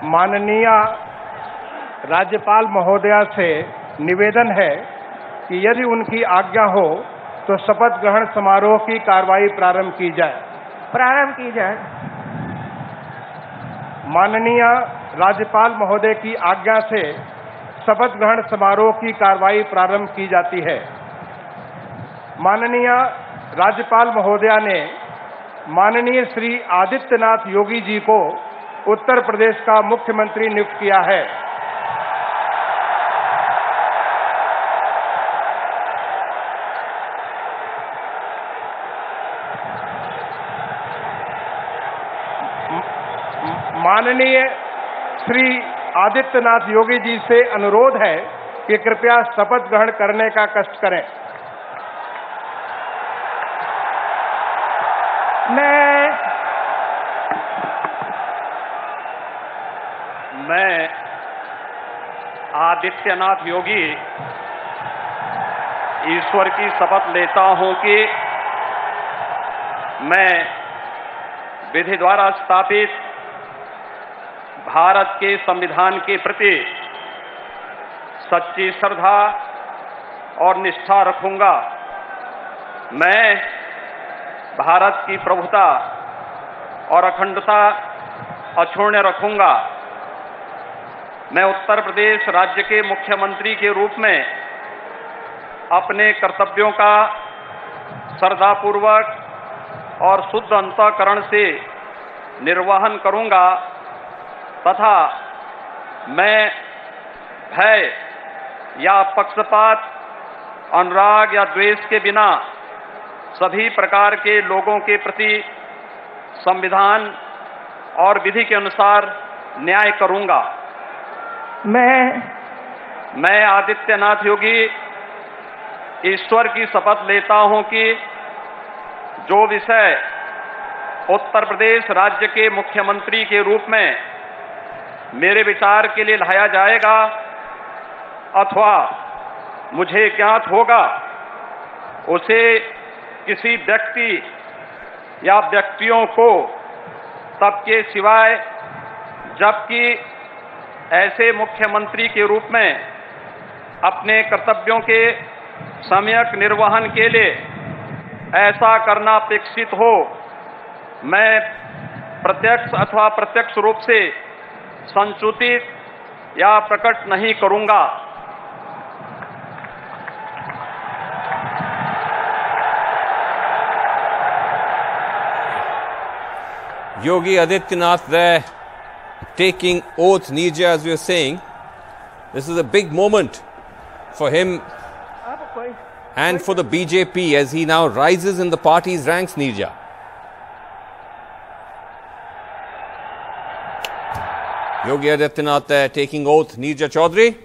माननीय राज्यपाल महोदया से निवेदन है कि यदि उनकी आज्ञा हो तो शपथ ग्रहण समारोह की कार्रवाई प्रारंभ की जाए। माननीय राज्यपाल महोदय की आज्ञा से शपथ ग्रहण समारोह की कार्रवाई प्रारंभ की जाती है। माननीय राज्यपाल महोदया ने माननीय श्री आदित्यनाथ योगी जी को उत्तर प्रदेश का मुख्यमंत्री नियुक्त किया है। माननीय श्री आदित्यनाथ योगी जी से अनुरोध है कि कृपया शपथ ग्रहण करने का कष्ट करें। मैं आदित्यनाथ योगी ईश्वर की शपथ लेता हूं कि मैं विधि द्वारा स्थापित भारत के संविधान के प्रति सच्ची श्रद्धा और निष्ठा रखूंगा। मैं भारत की प्रभुता और अखंडता अक्षुण्ण रखूंगा। मैं उत्तर प्रदेश राज्य के मुख्यमंत्री के रूप में अपने कर्तव्यों का श्रद्धापूर्वक और शुद्ध अंतःकरण से निर्वहन करूंगा तथा मैं भय या पक्षपात, अनुराग या द्वेष के बिना सभी प्रकार के लोगों के प्रति संविधान और विधि के अनुसार न्याय करूंगा। मैं आदित्यनाथ योगी ईश्वर की शपथ लेता हूं कि जो विषय उत्तर प्रदेश राज्य के मुख्यमंत्री के रूप में मेरे विचार के लिए लाया जाएगा अथवा मुझे ज्ञात होगा उसे किसी व्यक्ति या व्यक्तियों को तब के सिवाय जबकि ऐसे मुख्यमंत्री के रूप में अपने कर्तव्यों के सम्यक निर्वहन के लिए ऐसा करना अपेक्षित हो, मैं प्रत्यक्ष अथवा अप्रत्यक्ष रूप से संसूचित या प्रकट नहीं करूंगा। Yogi Adityanath there taking oath, Nija, as we are saying. This is a big moment for him and for the BJP as he now rises in the party's ranks, Nija. Yogi Adityanath there taking oath. Nija Chaudhary?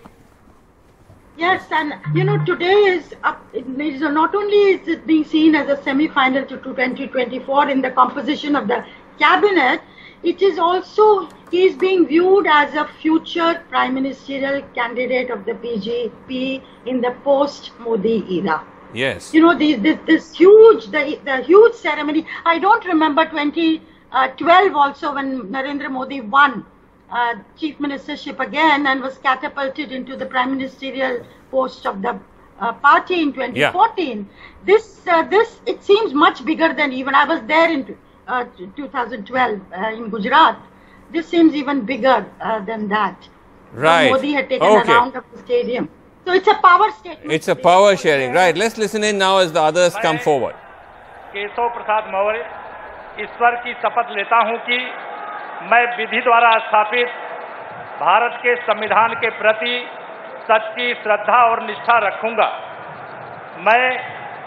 Yes, and today is not only is it being seen as a semi-final to 2024 in the composition of the cabinet, it is also he is being viewed as a future prime ministerial candidate of the BJP in the post-Modi era. Yes. This huge, the huge ceremony. I don't remember 2012 also when Narendra Modi won chief ministership again and was catapulted into the prime ministerial post of the party in 2014. Yeah. This it seems much bigger than even I was there in 2012 in Gujarat. This seems even bigger than that. Right. Modi had taken a round of the stadium. So it's a power statement. It's a power sharing. Right. Let's listen in now as the others come forward. Keshav Prasad Maurya ईश्वर की शपथ लेता हूं कि मैं विधि द्वारा स्थापित भारत के संविधान के प्रति सच्ची श्रद्धा और निष्ठा रखूंगा। मैं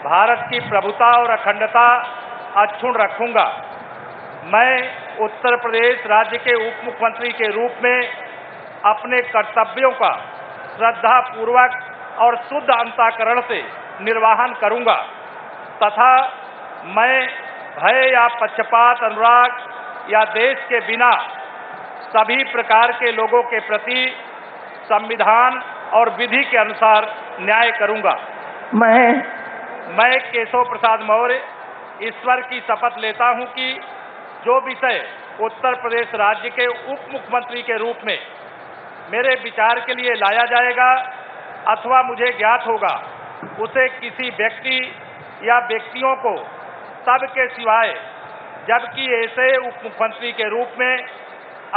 भारत की प्रभुता और अखंडता अक्षुण्ण रखूंगा। मैं उत्तर प्रदेश राज्य के उप मुख्यमंत्री के रूप में अपने कर्तव्यों का श्रद्धापूर्वक और शुद्ध अंतःकरण से निर्वहन करूंगा तथा मैं भय या पक्षपात, अनुराग या देश के बिना सभी प्रकार के लोगों के प्रति संविधान और विधि के अनुसार न्याय करूंगा। मैं केशव प्रसाद मौर्य ईश्वर की शपथ लेता हूं कि जो विषय उत्तर प्रदेश राज्य के उप मुख्यमंत्री के रूप में मेरे विचार के लिए लाया जाएगा अथवा मुझे ज्ञात होगा उसे किसी व्यक्ति या व्यक्तियों को तब के सिवाय जबकि ऐसे उप मुख्यमंत्री के रूप में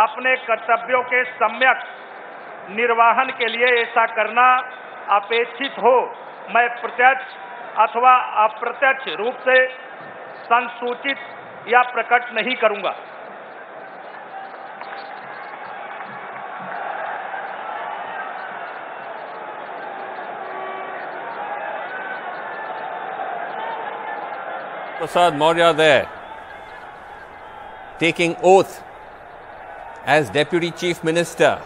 अपने कर्तव्यों के सम्यक निर्वहन के लिए ऐसा करना अपेक्षित हो मैं प्रत्यक्ष अथवा अप्रत्यक्ष रूप से संसूचित या प्रकट नहीं करूंगा। Prasad Maurya there taking oath as Deputy Chief Minister.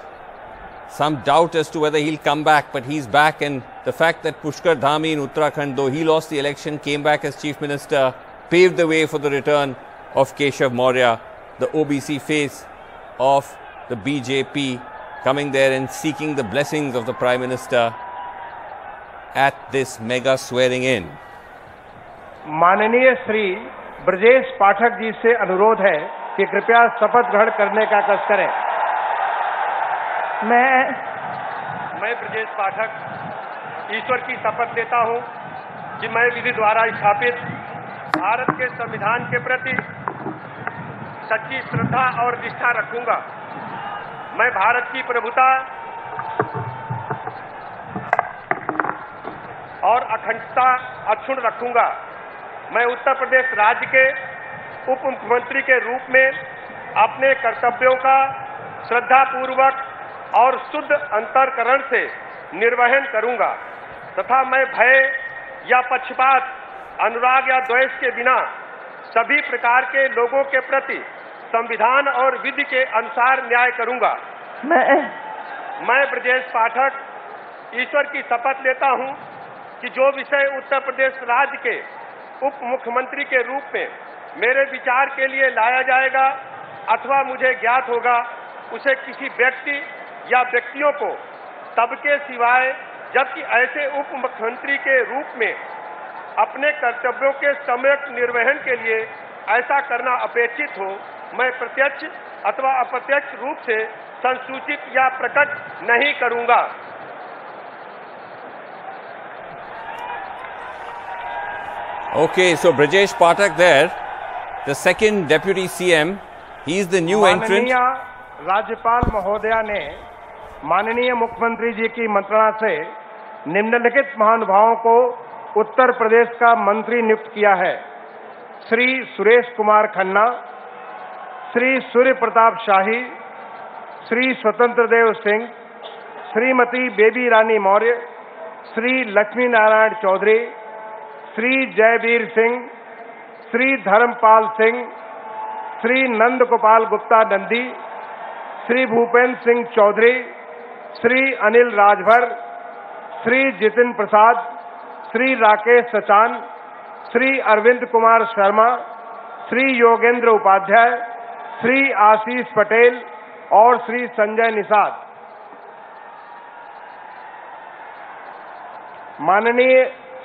Some doubt as to whether he'll come back, but he's back, and the fact that Pushkar Dhami in Uttarakhand, though he lost the election, came back as Chief Minister, paved the way for the return of Keshav Maurya, the OBC face of the BJP, coming there and seeking the blessings of the Prime Minister at this mega swearing in. माननीय श्री ब्रजेश पाठक जी से अनुरोध है कि कृपया शपथ ग्रहण करने का कष्ट करें। मैं ब्रजेश पाठक ईश्वर की शपथ लेता हूं कि मैं विधि द्वारा स्थापित भारत के संविधान के प्रति सच्ची श्रद्धा और निष्ठा रखूंगा। मैं भारत की प्रभुता और अखंडता अक्षुण्ण रखूंगा। मैं उत्तर प्रदेश राज्य के उप मुख्यमंत्री के रूप में अपने कर्तव्यों का श्रद्धापूर्वक और शुद्ध अंतःकरण से निर्वहन करूंगा तथा मैं भय या पक्षपात, अनुराग या द्वेष के बिना सभी प्रकार के लोगों के प्रति संविधान और विधि के अनुसार न्याय करूंगा। मैं ब्रजेश पाठक ईश्वर की शपथ लेता हूं कि जो विषय उत्तर प्रदेश राज्य के उप मुख्यमंत्री के रूप में मेरे विचार के लिए लाया जाएगा अथवा मुझे ज्ञात होगा उसे किसी व्यक्ति या व्यक्तियों को तब के सिवाय जबकि ऐसे उप मुख्यमंत्री के रूप में अपने कर्तव्यों के सम्यक निर्वहन के लिए ऐसा करना अपेक्षित हो मैं प्रत्यक्ष अथवा अप्रत्यक्ष रूप से संसूचित या प्रकट नहीं करूंगा। Okay, so Brajesh Pathak there, the second Deputy CM, he is the new entrant. माननीय राज्यपाल महोदया ने माननीय मुख्यमंत्री जी की मंत्रणा से निम्नलिखित महानुभावों को उत्तर प्रदेश का मंत्री नियुक्त किया है। श्री सुरेश कुमार खन्ना, श्री सूर्य प्रताप शाही, श्री स्वतंत्र देव सिंह, श्रीमती बेबी रानी मौर्य, श्री लक्ष्मी नारायण चौधरी, श्री जयवीर सिंह, श्री धर्मपाल सिंह, श्री नंद गोपाल गुप्ता नंदी, श्री भूपेंद्र सिंह चौधरी, श्री अनिल राजभर, श्री जितिन प्रसाद, श्री राकेश सचान, श्री अरविंद कुमार शर्मा, श्री योगेंद्र उपाध्याय, श्री आशीष पटेल और श्री संजय निषाद। माननीय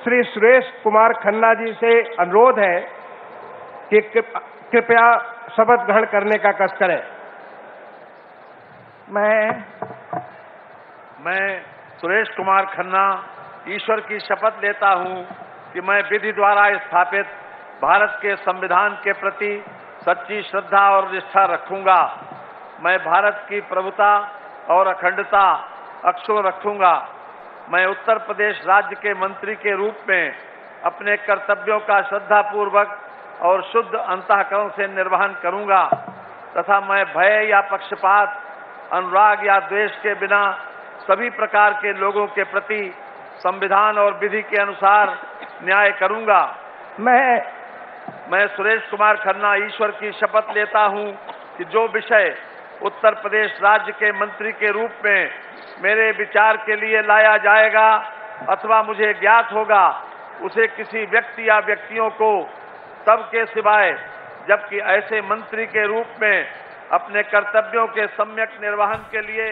श्री सुरेश कुमार खन्ना जी से अनुरोध है कि कृपया शपथ ग्रहण करने का कष्ट करें। मैं सुरेश कुमार खन्ना ईश्वर की शपथ लेता हूं कि मैं विधि द्वारा स्थापित भारत के संविधान के प्रति सच्ची श्रद्धा और निष्ठा रखूंगा। मैं भारत की प्रभुता और अखंडता अक्षुण्ण रखूंगा। मैं उत्तर प्रदेश राज्य के मंत्री के रूप में अपने कर्तव्यों का श्रद्धापूर्वक और शुद्ध अंतःकरण से निर्वहन करूंगा तथा मैं भय या पक्षपात, अनुराग या द्वेष के बिना सभी प्रकार के लोगों के प्रति संविधान और विधि के अनुसार न्याय करूंगा। मैं सुरेश कुमार खन्ना ईश्वर की शपथ लेता हूं कि जो विषय उत्तर प्रदेश राज्य के मंत्री के रूप में मेरे विचार के लिए लाया जाएगा अथवा मुझे ज्ञात होगा उसे किसी व्यक्ति या व्यक्तियों को तब के सिवाय जबकि ऐसे मंत्री के रूप में अपने कर्तव्यों के सम्यक निर्वहन के लिए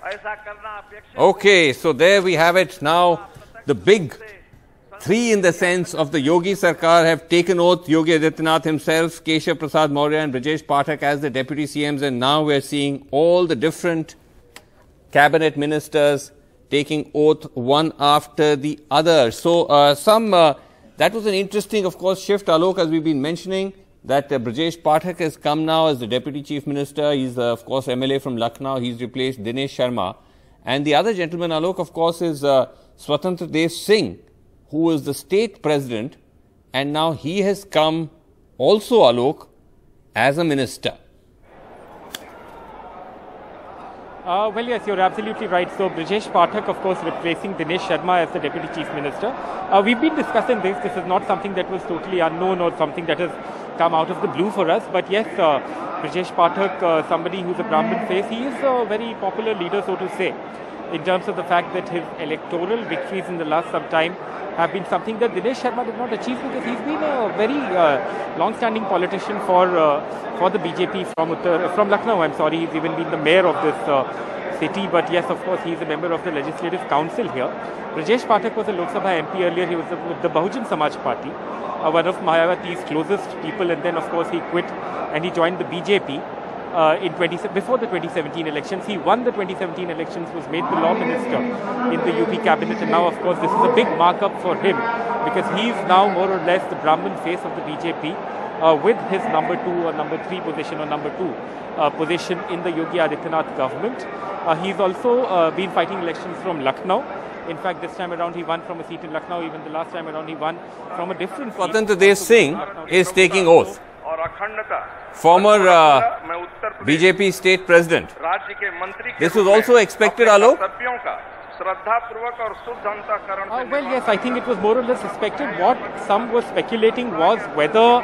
ऐसा करना अपेक्षित। Okay, so there we have it now, the big three in the sense of the Yogi Sarkar have taken oath. Yogi Adityanath himself, Keshav Prasad Maurya and Brajesh Pathak as the deputy CMs, and now we are seeing all the different cabinet ministers taking oath one after the other. So that was an interesting, of course, shift, Alok, as we've been mentioning, that Brajesh Pathak has come now as the deputy chief minister. He's, of course, MLA from Lucknow. He's replaced Dinesh Sharma. And the other gentleman, Alok, of course, is Swatantra Singh, who is the state president, and now he has come also, Alok, as a minister. Well, yes, you're absolutely right. So, Brajesh Pathak, of course, replacing Dinesh Sharma as the Deputy Chief Minister. We've been discussing this. This is not something that was totally unknown or something that has come out of the blue for us. But yes, Brajesh Pathak, somebody who's a Brahmin face, he is a very popular leader, so to say, in terms of the fact that his electoral victories in the last some time have been something that Dinesh Sharma did not achieve, because he's been a very long-standing politician for the BJP from Lucknow. I'm sorry, he's even been the mayor of this city. But yes, of course, he's a member of the Legislative Council here. Brajesh Pathak was a Lok Sabha MP earlier. He was with the Bahujan Samaj Party, one of Mayawati's closest people, and then of course he quit and he joined the BJP. Before the 2017 elections. He won the 2017 elections, was made the law minister in the UP cabinet, and now of course this is a big markup for him, because he is now more or less the Brahmin face of the BJP with his number 2 or number 3 position or number 2 position in the Yogi Adityanath government. He's also been fighting elections from Lucknow. In fact, this time around he won from a seat in Lucknow. Even the last time around he won from a different seat. Swatantra Singh is taking oath. Former BJP state president. This was also expected, Alok? Well, yes, I think it was more or less expected. What some were speculating was whether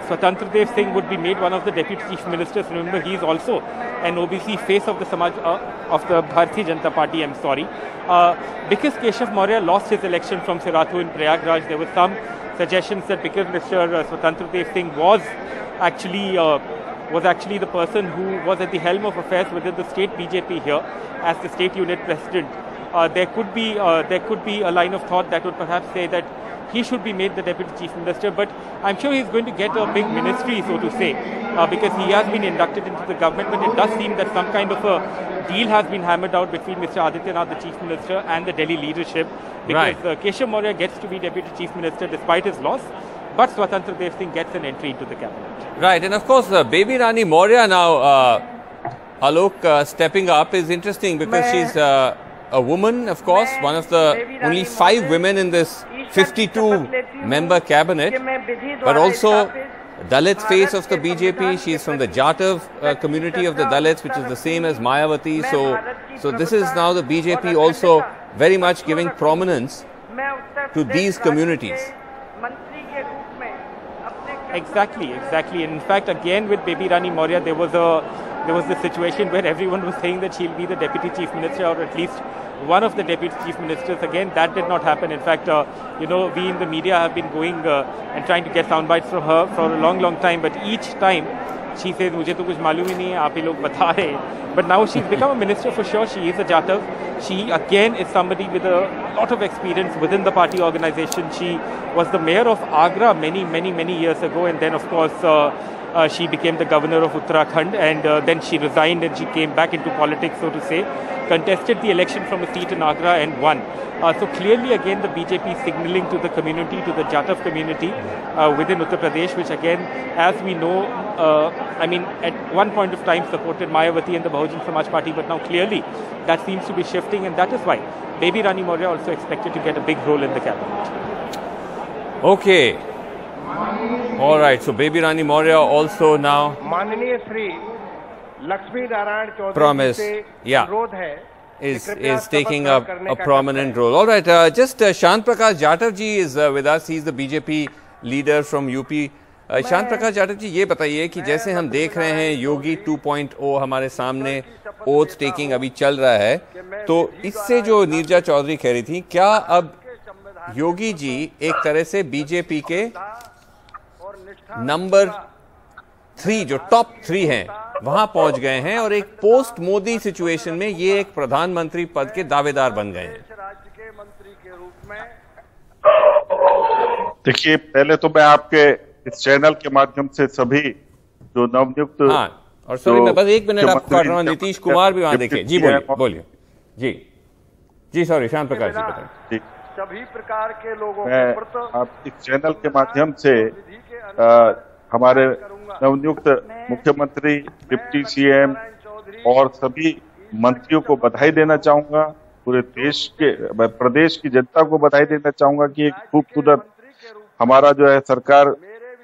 Swatantra Singh would be made one of the deputy chief ministers. Remember, he is also an OBC face of the Samaj of the Bharatiya Janata Party. I'm sorry, because Keshav Maurya lost his election from Sirathu in Prayagraj, there were some suggestions that because Mr. Swatantra Singh was actually the person who was at the helm of affairs within the state BJP here as the state unit president, there could be a line of thought that would perhaps say that he should be made the deputy chief minister. But I'm sure he's going to get a big ministry, so to say, because he has been inducted into the government. But it does seem that some kind of a deal has been hammered out between Mr. Adityanath, the chief minister, and the Delhi leadership, because Keshav Maurya gets to be deputy chief minister despite his loss, but Swatantra Singh gets an entry into the cabinet. Right, and of course, Baby Rani Maurya now, Alok, stepping up is interesting, because she's a woman, of course, one of the only 5 women in this 52-member cabinet, but also Dalit face of the BJP. She's from the Jatav community of the Dalits, which is the same as Mayawati. So this is now the BJP also very much giving prominence to these communities. Exactly. And in fact, again with Baby Rani Maurya, there was the situation where everyone was saying that she'll be the deputy chief minister, or at least one of the deputy chief ministers. Again, that did not happen. In fact, we in the media have been going and trying to get sound bites from her for a long time. But each time she says, "Mujhe to kuch malum hi nahi hai, aap hi log bata rahe." But now she's become a minister for sure. She is a Jatav. She again is somebody with a lot of experience within the party organization. She was the mayor of Agra many years ago, and then of course she became the governor of Uttarakhand, and then she resigned and she came back into politics, so to say, contested the election from a seat in Agra and won. So clearly again the BJP signaling to the community, to the Jatav community within Uttar Pradesh, which again, as we know, at one point of time supported Mayawati and the Bahujan Samaj Party, but now clearly that seems to be shifting, and that is why Baby Rani Maurya also expected to get a big role in the cabinet. Okay. All right. So Baby Rani Maurya also now promise, is taking a prominent role. All right. Just Shant Prakash Jatav ji is with us. He's the BJP leader from UP. शांत प्रकाश जाटव जी, ये बताइए कि जैसे हम देख रहे हैं योगी 2.0 हमारे सामने ओथ टेकिंग अभी चल रहा है, तो इससे जो नीरजा चौधरी कह रही थी, क्या अब योगी जी एक तरह से बीजेपी के नंबर 3 जो टॉप 3 हैं वहां पहुंच गए हैं और एक पोस्ट मोदी सिचुएशन में ये एक प्रधानमंत्री पद के दावेदार बन गए हैं? देखिए, पहले तो मैं आपके इस चैनल के माध्यम से सभी जो नवनियुक्त और सॉरी मैं बस 1 मिनट आपको काट रहा हूँ, नीतीश कुमार भी वहां देखे। जी बोलिए जी सॉरी श्याम प्रकाश जी बताइए। सभी प्रकार के लोगों मैं आप इस चैनल के माध्यम से हमारे नवनियुक्त मुख्यमंत्री, डिप्टी सीएम और सभी मंत्रियों को बधाई देना चाहूंगा। पूरे देश के, प्रदेश की जनता को बधाई देना चाहूंगा कि एक खूबसूरत हमारा जो है सरकार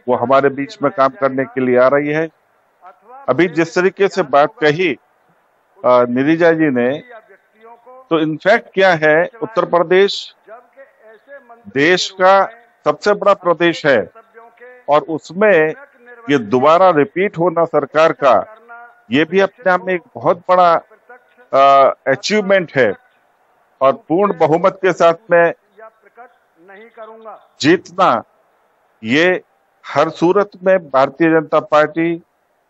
वो हमारे बीच में काम करने के लिए आ रही है। अभी जिस तरीके से बात कही निरिजा जी ने, तो इनफैक्ट क्या है, उत्तर प्रदेश देश का सबसे बड़ा प्रदेश है और उसमें ये दोबारा रिपीट होना सरकार का, ये भी अपने आप में एक बहुत बड़ा अचीवमेंट है और पूर्ण बहुमत के साथ में जीतना, ये हर सूरत में भारतीय जनता पार्टी,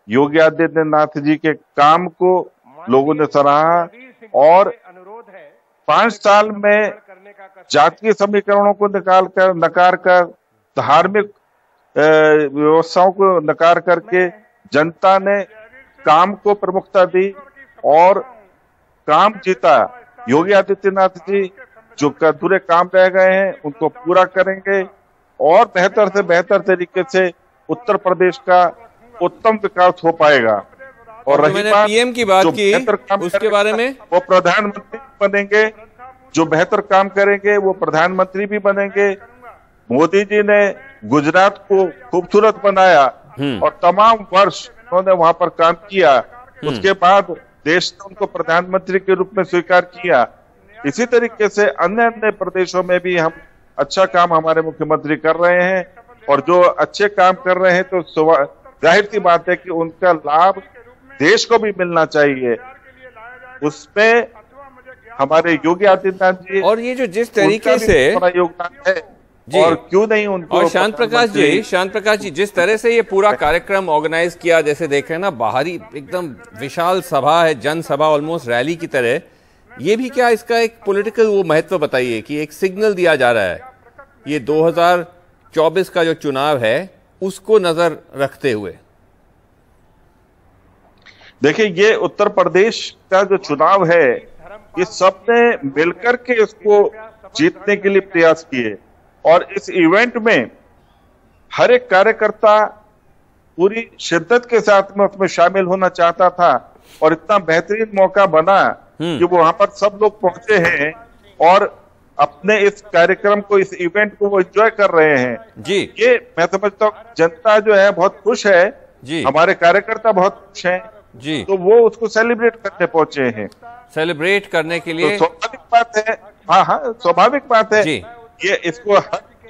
योगी आदित्यनाथ जी के काम को लोगों ने सराहा और 5 साल में जातीय समीकरणों को नकार कर धार्मिक व्यवस्थाओं को नकार करके जनता ने काम को प्रमुखता दी और काम जीता। योगी आदित्यनाथ जी जो अधूरे काम रह गए हैं उनको पूरा करेंगे और बेहतर से बेहतर तरीके से उत्तर प्रदेश का उत्तम विकास हो पाएगा। और रही बात पीएम की बात की, उसके बारे में वो प्रधानमंत्री बनेंगे, जो बेहतर काम करेंगे वो प्रधानमंत्री भी बनेंगे। मोदी जी ने गुजरात को खूबसूरत बनाया और तमाम वर्ष उन्होंने वहां पर काम किया, उसके बाद देश ने उनको प्रधानमंत्री के रूप में स्वीकार किया। इसी तरीके से अन्य अन्य प्रदेशों में भी हम अच्छा काम हमारे मुख्यमंत्री कर रहे हैं और जो अच्छे काम कर रहे हैं तो जाहिर सी बात है कि उनका लाभ देश को भी मिलना चाहिए। उसमें हमारे योगी आदित्यनाथ जी और ये जो जिस तरीके से बड़ा योगदान है और क्यों नहीं उनको। और शांत प्रकाश जी जिस तरह से ये पूरा कार्यक्रम ऑर्गेनाइज किया, जैसे देख रहे हैं ना, बाहरी एकदम विशाल सभा है, जनसभा ऑलमोस्ट रैली की तरह, ये भी क्या इसका एक पॉलिटिकल वो महत्व बताइए कि एक सिग्नल दिया जा रहा है ये 2024 का जो चुनाव है उसको नजर रखते हुए। देखिए, ये उत्तर प्रदेश का जो चुनाव है ये सबने मिलकर के इसको जीतने के लिए प्रयास किए और इस इवेंट में हर एक कार्यकर्ता पूरी शिद्दत के साथ में उसमें शामिल होना चाहता था और इतना बेहतरीन मौका बना कि वो वहां पर सब लोग पहुंचे हैं और अपने इस कार्यक्रम को, इस इवेंट को वो एंजॉय कर रहे हैं जी। ये मैं समझता हूँ जनता जो है बहुत खुश है जी, हमारे कार्यकर्ता बहुत खुश हैं जी, तो वो उसको सेलिब्रेट करने पहुंचे हैं। सेलिब्रेट करने के लिए तो स्वाभाविक बात है, हाँ स्वाभाविक बात है जी। ये इसको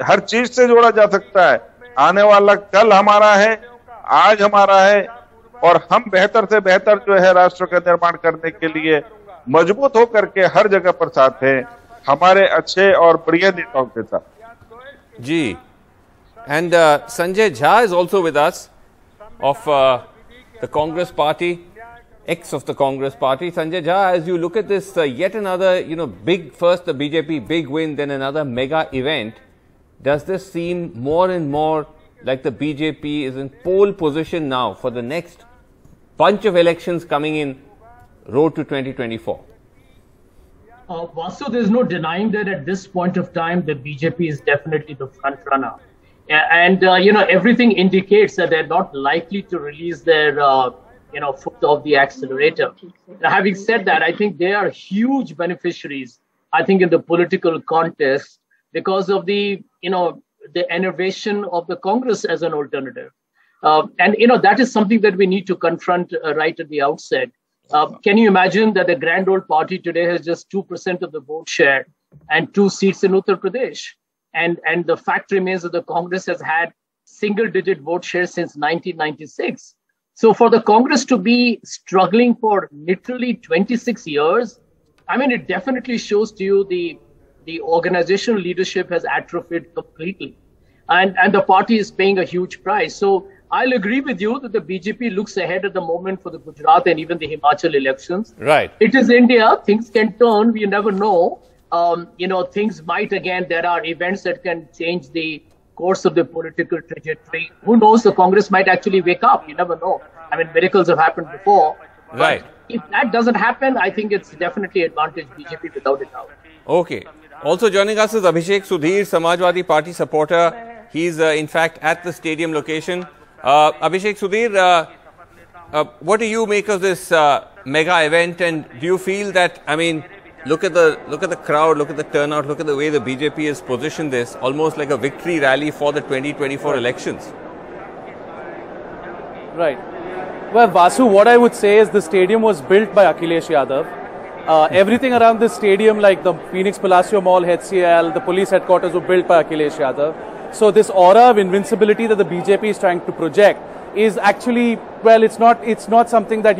हर चीज से जोड़ा जा सकता है। आने वाला कल हमारा है, आज हमारा है और हम बेहतर से बेहतर जो है राष्ट्र का निर्माण करने के लिए मजबूत होकर के हर जगह पर साथ हैं हमारे अच्छे और बढ़िया नेताओं के साथ ji. And Sanjay Jha is also with us of the Congress party, ex of the Congress party. Sanjay Jha, as you look at this yet another, big, first the BJP big win, then another mega event, does this seem more and more like the BJP is in pole position now for the next bunch of elections coming in road to 2024? Vasu, there's no denying that at this point of time, the BJP is definitely the front runner. And, everything indicates that they're not likely to release their foot off the accelerator. Now, having said that, I think they are huge beneficiaries, I think, in the political contest because of the enervation of the Congress as an alternative. And that is something that we need to confront right at the outset. Can you imagine that the grand old party today has just 2% of the vote share and 2 seats in Uttar Pradesh? And the fact remains that the Congress has had single-digit vote share since 1996. So for the Congress to be struggling for literally 26 years, I mean, it definitely shows to you the organizational leadership has atrophied completely. And the party is paying a huge price. So I'll agree with you that the BJP looks ahead at the moment for the Gujarat and even the Himachal elections. Right. It is India. Things can turn. We never know. things might again, there are events that can change the course of the political trajectory. Who knows, the Congress might actually wake up. You never know. I mean, miracles have happened before. Right. But if that doesn't happen, I think it's definitely advantage BJP without a doubt. Okay. Also joining us is Abhishek Sudhir, Samajwadi Party supporter. He's in fact at the stadium location. Abhishek Sudhir, what do you make of this mega event, and do you feel that, I mean, look at the crowd, look at the turnout, look at the way the BJP has positioned this, almost like a victory rally for the 2024 elections. Right. Well, Vasu, what I would say is the stadium was built by Akhilesh Yadav. Everything around this stadium, like the Phoenix Palacio Mall, HCL, the police headquarters, were built by Akhilesh Yadav. So this aura of invincibility that the BJP is trying to project is actually, well, it's not something that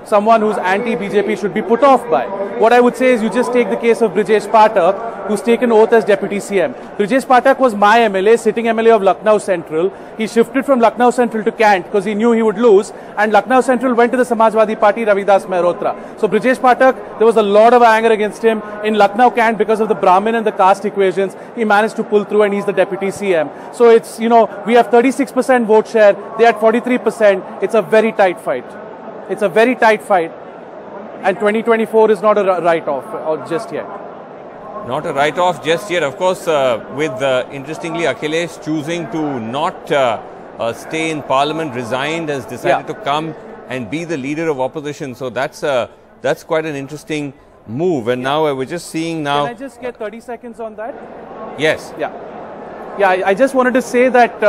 someone who's anti-BJP should be put off by. What I would say is, you just take the case of Brajesh Pathak, who's taken oath as Deputy CM. Brajesh Pathak was my MLA, sitting MLA of Lucknow Central. He shifted from Lucknow Central to Kant because he knew he would lose, and Lucknow Central went to the Samajwadi Party, Ravidas Mehrotra. So Brajesh Pathak, there was a lot of anger against him in Lucknow Kant because of the Brahmin and the caste equations. He managed to pull through, and he's the Deputy CM. So it's, we have 36% vote share, they had 43%. It's a very tight fight. It's a very tight fight. And 2024 is not a write-off just yet. Not a write-off just yet. Of course, with interestingly Akhilesh choosing to not stay in Parliament, resigned, has decided to come and be the leader of opposition. So that's quite an interesting move. And now we're just seeing now. Can I just get 30 seconds on that? Yes. Yeah, I just wanted to say that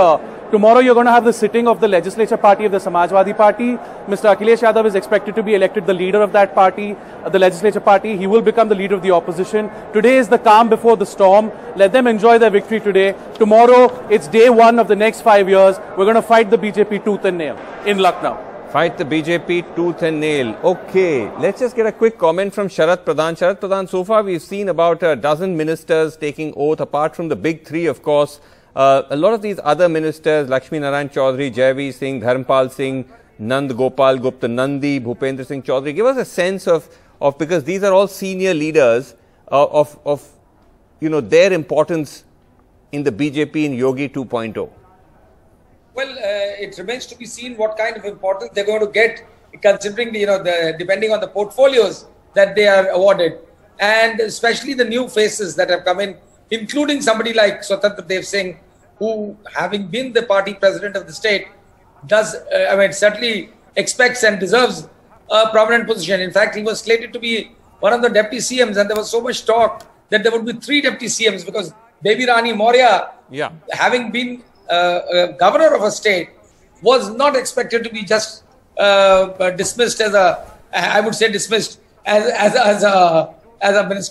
tomorrow you're going to have the sitting of the legislature party of the Samajwadi Party. Mr. Akhilesh Yadav is expected to be elected the leader of that party, the legislature party. He will become the leader of the opposition. Today is the calm before the storm. Let them enjoy their victory today. Tomorrow, it's day one of the next 5 years. We're going to fight the BJP tooth and nail in Lucknow. Fight the BJP tooth and nail. Okay, let's just get a quick comment from Sharat Pradhan. Sharat Pradhan, so far we've seen about a dozen ministers taking oath, apart from the big three, of course. A lot of these other ministers, Lakshmi Narayan Chaudhary, Jaiveer Singh, Dharmpal Singh, Nand Gopal Gupta, Nandi, Bhupendra Singh Chaudhary, give us a sense of because these are all senior leaders of their importance in the BJP in Yogi 2.0. Well, it remains to be seen what kind of importance they're going to get, considering depending on the portfolios that they are awarded, and especially the new faces that have come in, including somebody like Swatantra Dev Singh, who, having been the party president of the state, certainly expects and deserves a prominent position. In fact, he was slated to be one of the deputy CMs, and there was so much talk that there would be 3 deputy CMs, because Baby Rani Maurya, having been governor of a state, was not expected to be just dismissed as a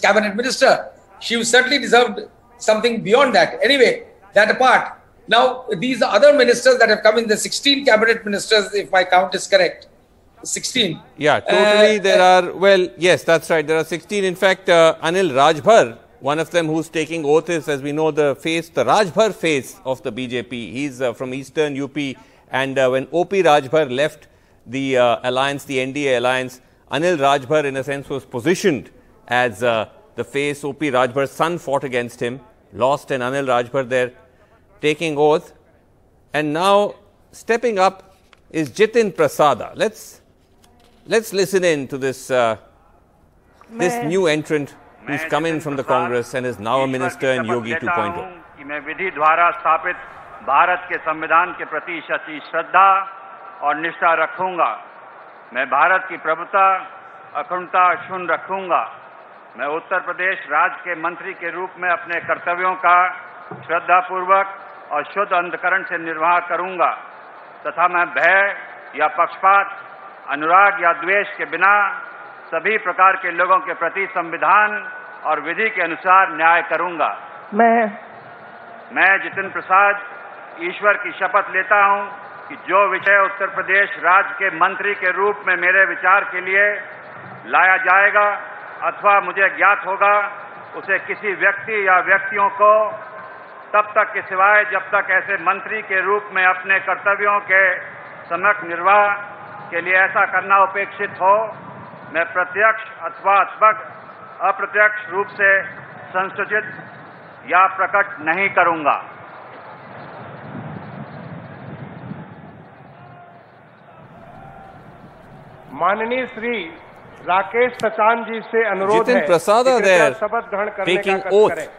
cabinet minister. She certainly deserved something beyond that. Anyway, that apart, now these other ministers that have come in, the 16 cabinet ministers, if my count is correct, 16. Yeah, totally there are, well, yes, that's right, there are 16. In fact, Anil Rajbhar, one of them who's taking oath is, as we know, the Rajbhar face of the BJP. He's from Eastern UP, and when O.P. Rajbhar left the alliance, the NDA alliance, Anil Rajbhar, in a sense, was positioned as the face. O.P. Rajbhar's son fought against him, lost, and Anil Rajbhar there taking oath. And now stepping up is Jitin Prasada. Let's listen in to this new entrant who's come in from the Congress and is now a minister in Yogi 2.0. कि मैं विधि द्वारा स्थापित भारत के संविधान के प्रति सच्ची श्रद्धा और निष्ठा रखूंगा। मैं भारत की प्रभुता, अखंडता अक्षुण्ण रखूंगा। मैं उत्तर प्रदेश राज्य के मंत्री के रूप में अपने कर्तव्यों का श्रद्धापूर्वक और शुद्ध अंतःकरण से निर्वाह करूंगा तथा मैं भय या पक्षपात, अनुराग या द्वेष के बिना सभी प्रकार के लोगों के प्रति संविधान और विधि के अनुसार न्याय करूंगा। मैं जितिन प्रसाद ईश्वर की शपथ लेता हूं कि जो विषय उत्तर प्रदेश राज्य के मंत्री के रूप में मेरे विचार के लिए लाया जाएगा अथवा मुझे ज्ञात होगा, उसे किसी व्यक्ति या व्यक्तियों को तब तक के सिवाय जब तक ऐसे मंत्री के रूप में अपने कर्तव्यों के सम्यक निर्वाह के लिए ऐसा करना उपेक्षित हो, मैं प्रत्यक्ष अथवा अप्रत्यक्ष रूप से संसूचित या प्रकट नहीं करूंगा। माननीय श्री राकेश सचान जी से अनुरोध है Jitin Prasad are there शपथ ग्रहण करने taking का oath करें।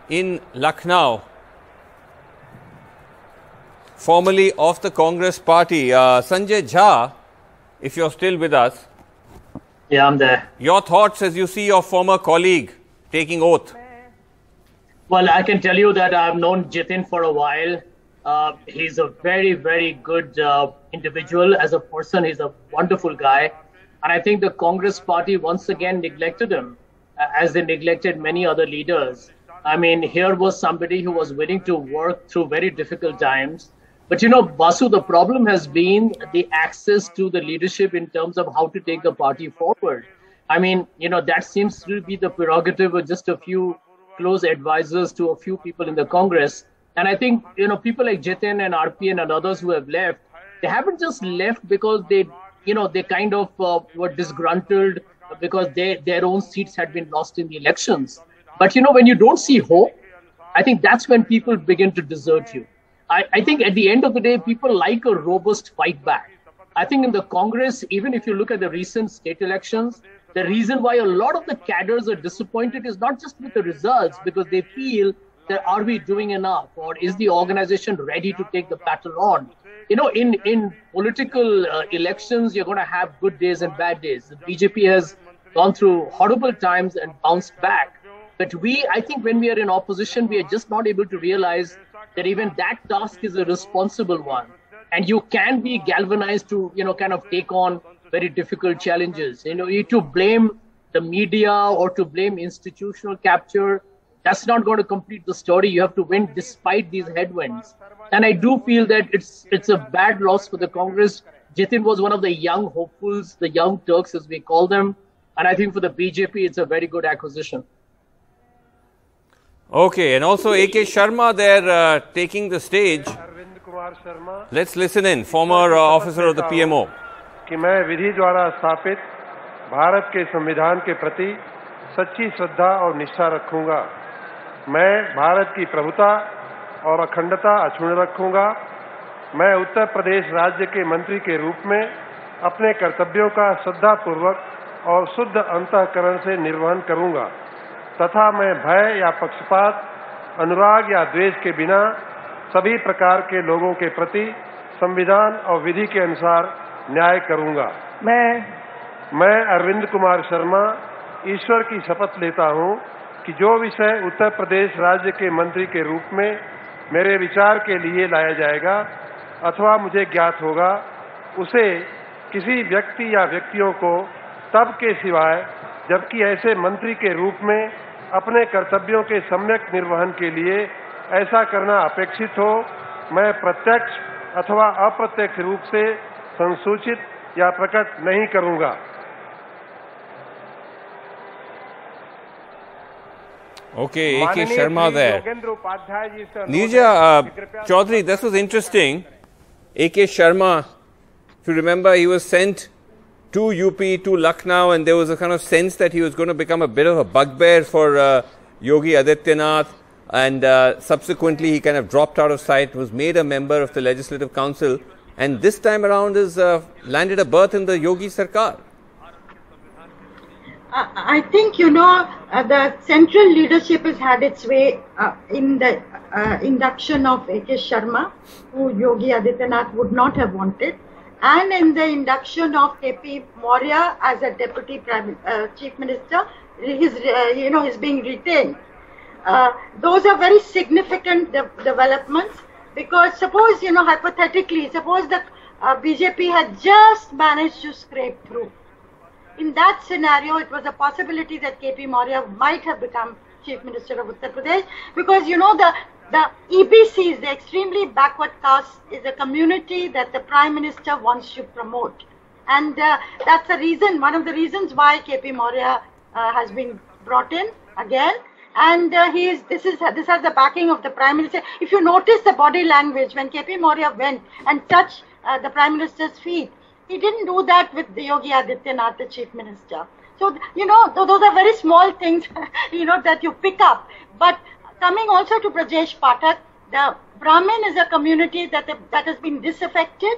in Lucknow, formerly of the Congress party. Sanjay Jha, if you're still with us. Yeah, I'm there. Your thoughts as you see your former colleague taking oath. Well, I can tell you that I've known Jitin for a while. He's a very, very good individual. As a person, he's a wonderful guy. And I think the Congress party once again neglected him, as they neglected many other leaders. I mean, here was somebody who was willing to work through very difficult times. But you know, Basu, the problem has been the access to the leadership in terms of how to take the party forward. I mean, you know, that seems to be the prerogative of just a few close advisors to a few people in the Congress. And I think, you know, people like Jitin and RPN and others who have left, they haven't just left because they, you know, they kind of were disgruntled because their own seats had been lost in the elections. But, you know, when you don't see hope, I think that's when people begin to desert you. I think at the end of the day, people like a robust fight back. I think in the Congress, even if you look at the recent state elections, the reason why a lot of the cadres are disappointed is not just with the results, because they feel that are we doing enough, or is the organization ready to take the battle on? You know, in political elections, you're going to have good days and bad days. The BJP has gone through horrible times and bounced back. But I think when we are in opposition, we are just not able to realize that even that task is a responsible one. And you can be galvanized to, you know, kind of take on very difficult challenges. You know, to blame the media or to blame institutional capture, that's not going to complete the story. You have to win despite these headwinds. And I do feel that it's a bad loss for the Congress. Jitin was one of the young hopefuls, the young Turks as we call them. And I think for the BJP, it's a very good acquisition. Okay, and also A.K. Sharma there taking the stage. Let's listen in, former officer of the PMO. कि मैं विधि द्वारा स्थापित भारत के संविधान के प्रति सच्ची श्रद्धा और निष्ठा रखूंगा। मैं भारत की प्रभुता और अखंडता अक्षुण्ण रखूंगा। मैं उत्तर प्रदेश राज्य के मंत्री के रूप में अपने कर्तव्यों का श्रद्धापूर्वक और शुद्ध अंतःकरण से निर्वहन करूंगा तथा मैं भय या पक्षपात, अनुराग या द्वेष के बिना सभी प्रकार के लोगों के प्रति संविधान और विधि के अनुसार न्याय करूंगा। मैं अरविंद कुमार शर्मा ईश्वर की शपथ लेता हूं कि जो विषय उत्तर प्रदेश राज्य के मंत्री के रूप में मेरे विचार के लिए लाया जाएगा अथवा मुझे ज्ञात होगा, उसे किसी व्यक्ति या व्यक्तियों को तब के सिवाय जबकि ऐसे मंत्री के रूप में अपने कर्तव्यों के सम्यक निर्वहन के लिए ऐसा करना अपेक्षित हो, मैं प्रत्यक्ष अथवा अप्रत्यक्ष रूप से संसूचित या प्रकट नहीं करूंगा। Okay, A.K. Sharma there. Nirja Chaudhary, this was interesting. A.K. Sharma, if you remember, he was sent to UP, to Lucknow, and there was a kind of sense that he was going to become a bit of a bugbear for Yogi Adityanath, and subsequently he kind of dropped out of sight, was made a member of the Legislative Council, and this time around has landed a berth in the Yogi Sarkar. I think, you know, the central leadership has had its way in the induction of A.K. Sharma, who Yogi Adityanath would not have wanted, and in the induction of K.P. Maurya as a deputy chief minister. He's being retained. Those are very significant developments, because suppose, you know, hypothetically, suppose the BJP had just managed to scrape through. In that scenario, it was a possibility that K.P. Maurya might have become Chief Minister of Uttar Pradesh, because, you know, the EBCs, the extremely backward caste, is a community that the Prime Minister wants to promote. And that's the reason, one of the reasons why K.P. Maurya has been brought in again. And this has the backing of the Prime Minister. If you notice the body language, when K.P. Maurya went and touched the Prime Minister's feet, he didn't do that with Yogi Adityanath, the Chief Minister. So, those are very small things, that you pick up. But coming also to Brajesh Pathak, the Brahmin is a community that has been disaffected.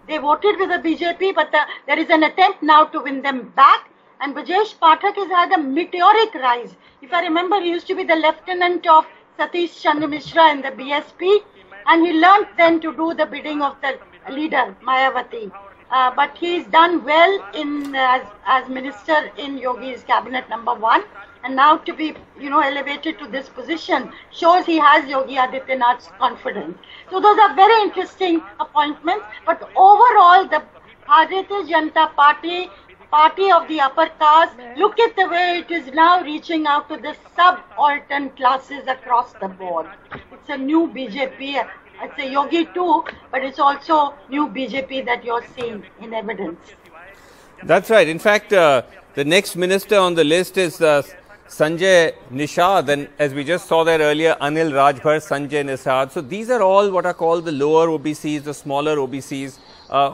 They voted with the BJP, but there is an attempt now to win them back. And Brajesh Pathak has had a meteoric rise. If I remember, he used to be the lieutenant of Satish Chandra Mishra in the BSP, and he learned then to do the bidding of the leader, Mayawati. But he's done well as minister in Yogi's cabinet number 1. And now to be, elevated to this position shows he has Yogi Adityanath's confidence. So those are very interesting appointments. But overall, the Bharatiya Janata Party of the upper caste, look at the way it is now reaching out to the subaltern classes across the board. It's a new BJP. It's a Yogi too, but it's also new BJP that you're seeing in evidence. That's right. In fact, the next minister on the list is Sanjay Nishad, and as we just saw there earlier, Anil Rajbhar, Sanjay Nishad. So these are all what are called the lower OBCs, the smaller OBCs,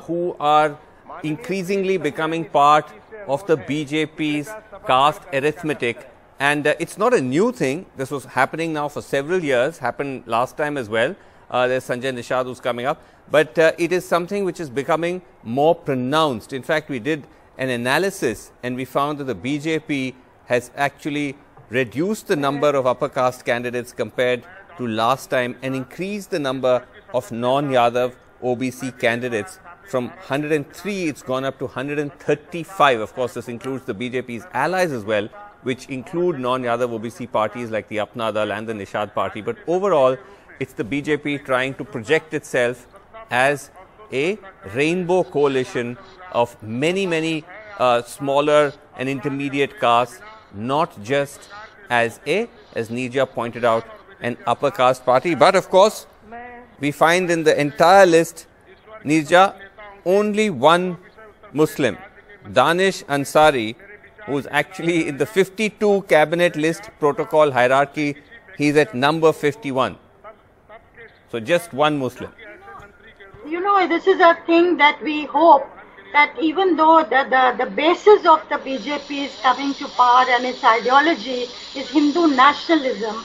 who are increasingly becoming part of the BJP's caste arithmetic. And it's not a new thing. This was happening now for several years, happened last time as well. There's Sanjay Nishad who's coming up. But it is something which is becoming more pronounced. In fact, we did an analysis and we found that the BJP has actually reduced the number of upper caste candidates compared to last time and increased the number of non-Yadav OBC candidates. From 103, it's gone up to 135. Of course, this includes the BJP's allies as well, which include non-Yadav OBC parties like the Apna Dal and the Nishad party. But overall, it's the BJP trying to project itself as a rainbow coalition of many smaller and intermediate castes, not just as Nija pointed out, an upper caste party. But of course, we find in the entire list, Nija, only one Muslim, Danish Ansari, who is actually in the 52 cabinet list protocol hierarchy. He's at number 51. So just one Muslim. This is a thing that we hope that even though the basis of the BJP is coming to power and its ideology is Hindu nationalism,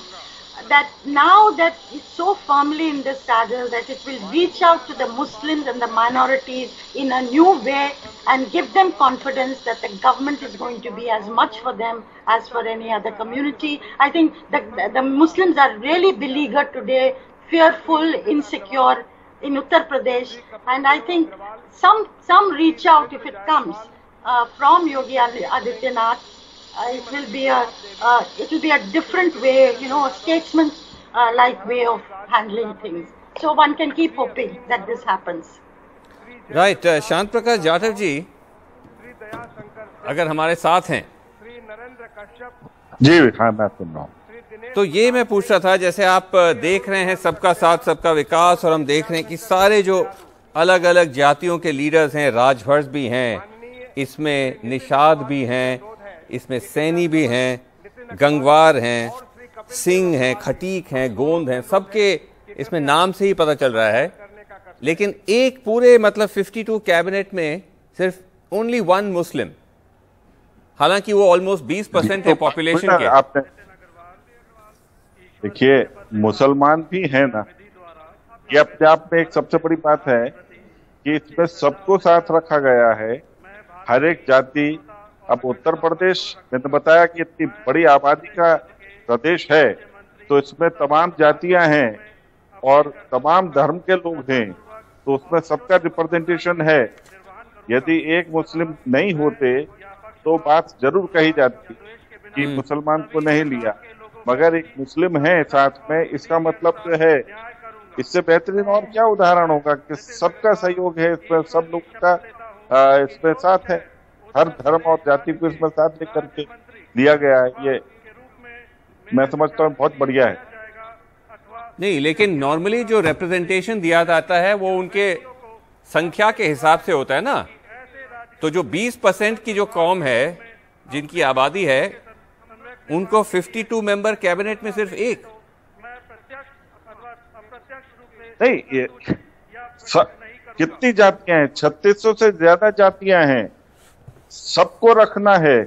that now that it's so firmly in the saddle that it will reach out to the Muslims and the minorities in a new way and give them confidence that the government is going to be as much for them as for any other community. I think the Muslims are really beleaguered today, fearful, insecure in Uttar Pradesh, and I think some reach out if it comes from Yogi Adityanath. It will be a different way, a statesman like way of handling things. So one can keep hoping that this happens. Right, Shant Prakash Jadhav ji, अगर हमारे साथ हैं जी, हाँ मैं सुन रहा हूँ. तो ये मैं पूछ रहा था, जैसे आप देख रहे हैं सबका साथ सबका विकास, और हम देख रहे हैं कि सारे जो अलग अलग जातियों के लीडर्स हैं, राजभर भी हैं, इसमें निषाद भी हैं, इसमें सैनी भी हैं, गंगवार हैं, सिंह हैं, खटीक हैं, गोंद हैं, सबके इसमें नाम से ही पता चल रहा है. लेकिन एक पूरे 52 कैबिनेट में सिर्फ ओनली वन मुस्लिम, हालांकि वो ऑलमोस्ट 20% है पॉपुलेशन के. देखिए, मुसलमान भी है ना, ये अपने आप में एक सबसे बड़ी बात है कि इसमें सबको साथ रखा गया है, हर एक जाति. अब उत्तर प्रदेश, मैंने बताया कि इतनी बड़ी आबादी का प्रदेश है, तो इसमें तमाम जातियां हैं और तमाम धर्म के लोग हैं, तो उसमें सबका रिप्रेजेंटेशन है. यदि एक मुस्लिम नहीं होते तो बात जरूर कही जाती कि मुसलमान को नहीं लिया, मगर एक मुस्लिम है साथ में, इसका मतलब जो है, इससे बेहतरीन और क्या उदाहरण होगा कि सबका सहयोग है इसमें, सब लोग का इसमें साथ है, हर धर्म और जाति को इसमें साथ लेकर के दिया गया है. ये मैं समझता हूँ बहुत बढ़िया है. नहीं, लेकिन नॉर्मली जो रिप्रेजेंटेशन दिया जाता है वो उनके संख्या के हिसाब से होता है ना. तो जो 20% की जो कौम है, जिनकी आबादी है, उनको 52 मेंबर कैबिनेट में सिर्फ एक नहीं, ये कितनी जातियां हैं, 3600 से ज्यादा जातियां हैं, सबको रखना है.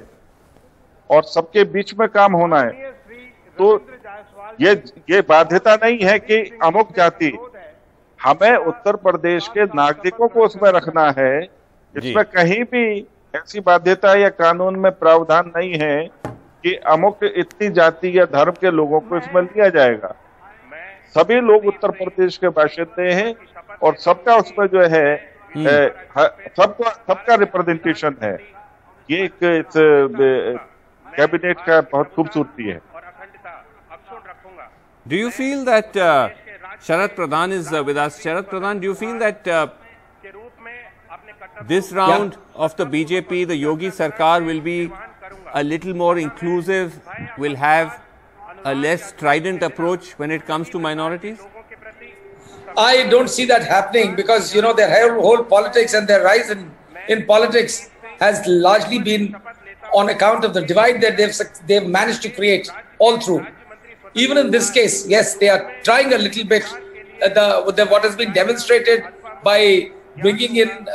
और सबके बीच में काम होना है। तो ये बाध्यता नहीं है कि अमुक जाति, हमें उत्तर प्रदेश के नागरिकों को उसमें रखना है। इसमें कहीं भी ऐसी बाध्यता या कानून में प्रावधान नहीं है कि अमुक इतनी जाति या धर्म के लोगों को इसमें लिया जाएगा। सभी लोग उत्तर प्रदेश के बाशिंदे हैं और सबका उसमें जो है सबका रिप्रेजेंटेशन है। ये एक कैबिनेट का बहुत खूबसूरती है। Do you feel that Sharad Pradhan is with us? Sharad Pradhan, do you feel that this round of the BJP, the Yogi Sarkar, will be a little more inclusive, will have a less strident approach when it comes to minorities? I don't see that happening because, you know, their whole politics and their rise in politics has largely been on account of the divide that they've managed to create all through. Even in this case, yes, they are trying a little bit what has been demonstrated by bringing in,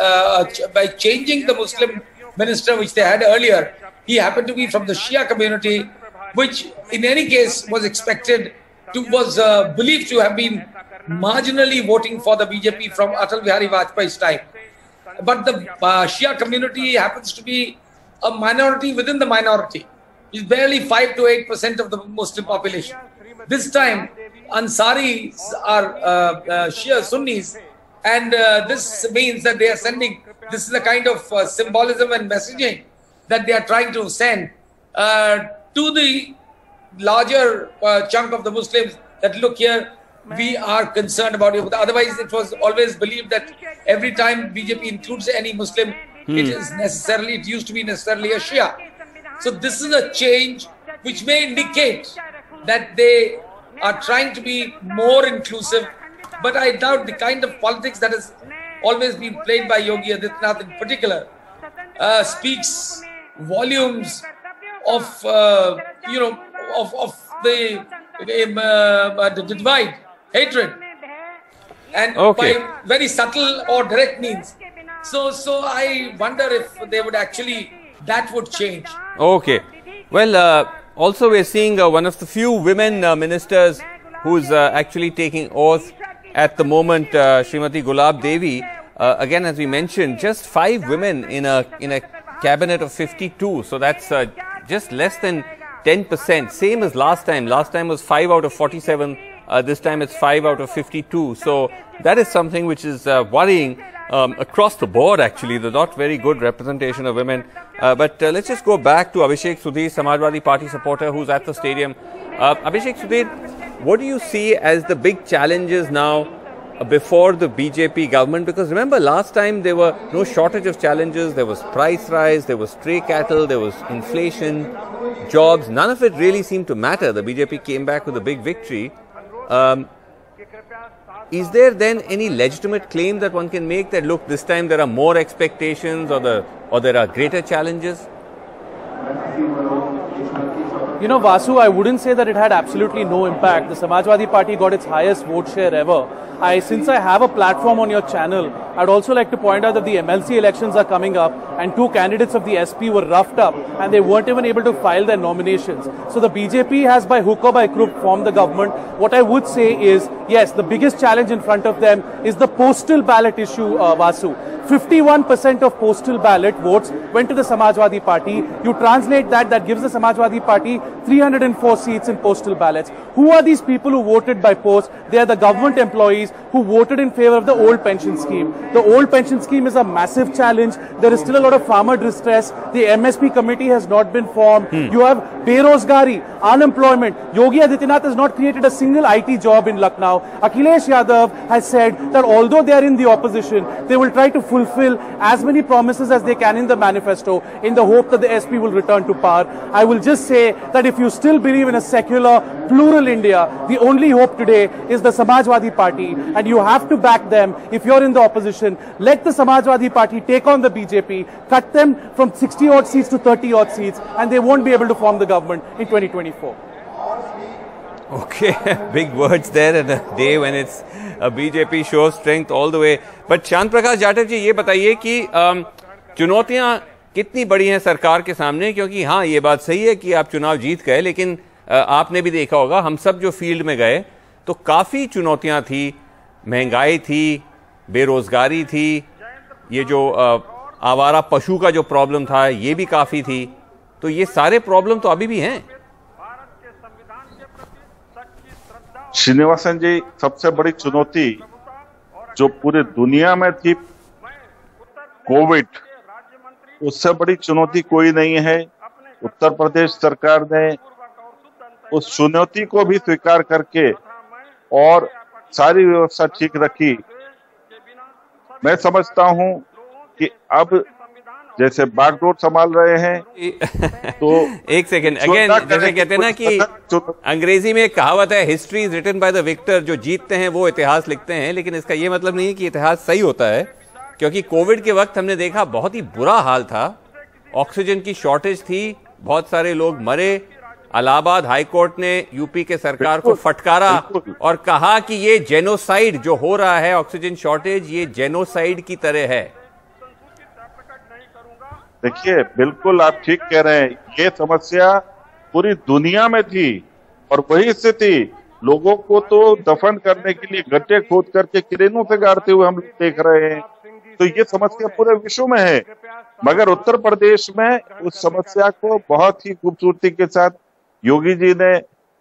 by changing the Muslim minister which they had earlier. He happened to be from the Shia community, which in any case was believed to have been marginally voting for the BJP from Atal Bihari Vajpayee's time. But the Shia community happens to be a minority within the minority. It's barely 5 to 8% of the Muslim population. This time, Ansaris are Shia Sunnis, and this means that they are sending, this is the kind of symbolism and messaging that they are trying to send to the larger chunk of the Muslims that look here, we are concerned about you. Otherwise, it was always believed that every time BJP includes any Muslim, it used to be necessarily a Shia. So this is a change which may indicate that they are trying to be more inclusive, but I doubt the kind of politics that has always been played by Yogi Adityanath in particular speaks volumes of the divide, hatred, and by very subtle or direct means. So I wonder if they would actually, that would change. Okay. Well, also we're seeing one of the few women ministers who's actually taking oath at the moment, Srimati Gulab Devi. Again, as we mentioned, just 5 women in a cabinet of 52. So that's just less than 10%. Same as last time. Last time was 5 out of 47. This time it's 5 out of 52. So that is something which is worrying across the board, actually. The not very good representation of women. But let's just go back to Abhishek Sudhir, Samajwadi Party supporter who's at the stadium. Abhishek Sudhir, what do you see as the big challenges now before the BJP government? Because remember, last time there were no shortage of challenges. There was price rise, there was stray cattle, there was inflation, jobs. None of it really seemed to matter. The BJP came back with a big victory. Is there then any legitimate claim that one can make that, look, this time there are more expectations or there are greater challenges? You know, Vasu, I wouldn't say that it had absolutely no impact. The Samajwadi Party got its highest vote share ever. Since I have a platform on your channel, I'd also like to point out that the MLC elections are coming up and 2 candidates of the SP were roughed up and they weren't even able to file their nominations. So the BJP has by hook or by crook formed the government. What I would say is, yes, the biggest challenge in front of them is the postal ballot issue, Vasu. 51% of postal ballot votes went to the Samajwadi Party. You translate that, that gives the Samajwadi Party 304 seats in postal ballots. Who are these people who voted by post? They are the government employees who voted in favor of the old pension scheme. The old pension scheme is a massive challenge. There is still a lot of farmer distress. The MSP committee has not been formed. You have Berozgari, unemployment. Yogi Adityanath has not created a single IT job in Lucknow. Akhilesh Yadav has said that although they are in the opposition, they will try to fulfill as many promises as they can in the manifesto in the hope that the SP will return to power. I will just say that if you still believe in a secular, plural India, the only hope today is the Samajwadi Party, and you have to back them if you're in the opposition. Let the Samajwadi Party take on the BJP, cut them from 60 odd seats to 30 odd seats, and they won't be able to form the government in 2024. Okay, big words there at a day when it's a BJP shows strength all the way. But Chand Prakash Jadhav ji, ये बताइए कि चुनौतियां कितनी बड़ी हैं सरकार के सामने, क्योंकि हाँ ये बात सही है कि आप चुनाव जीत गए, लेकिन आपने भी देखा होगा हम सब जो फील्ड में गए तो काफ़ी चुनौतियां थी, महंगाई थी, बेरोजगारी थी, ये जो आवारा पशु का जो प्रॉब्लम था ये भी काफ़ी थी। तो ये सारे प्रॉब्लम तो अभी भी हैं। श्रीनिवासन जी, सबसे बड़ी चुनौती जो पूरी दुनिया में थी कोविड, उससे बड़ी चुनौती कोई नहीं है। उत्तर प्रदेश सरकार ने उस चुनौती को भी स्वीकार करके और सारी व्यवस्था ठीक रखी। मैं समझता हूं कि अब जैसे बागडोर संभाल रहे हैं तो एक सेकेंड अगेन, जैसे कहते हैं ना कि अंग्रेजी में एक कहावत है, history is written by the victor. जो जीतते हैं वो इतिहास लिखते हैं, लेकिन इसका ये मतलब नहीं है कि इतिहास सही होता है, क्योंकि कोविड के वक्त हमने देखा बहुत ही बुरा हाल था, ऑक्सीजन की शॉर्टेज थी, बहुत सारे लोग मरे। इलाहाबाद हाईकोर्ट ने यूपी के सरकार को फटकारा और कहा कि ये जेनोसाइड जो हो रहा है, ऑक्सीजन शॉर्टेज, ये जेनोसाइड की तरह है। देखिए, बिल्कुल आप ठीक कह रहे हैं, ये समस्या पूरी दुनिया में थी और वही स्थिति लोगों को तो दफन करने के लिए गड्ढे खोद करके क्रेनों से गाड़ते हुए हम देख रहे हैं। तो ये समस्या पूरे विश्व में है, मगर उत्तर प्रदेश में उस समस्या को बहुत ही खूबसूरती के साथ योगी जी ने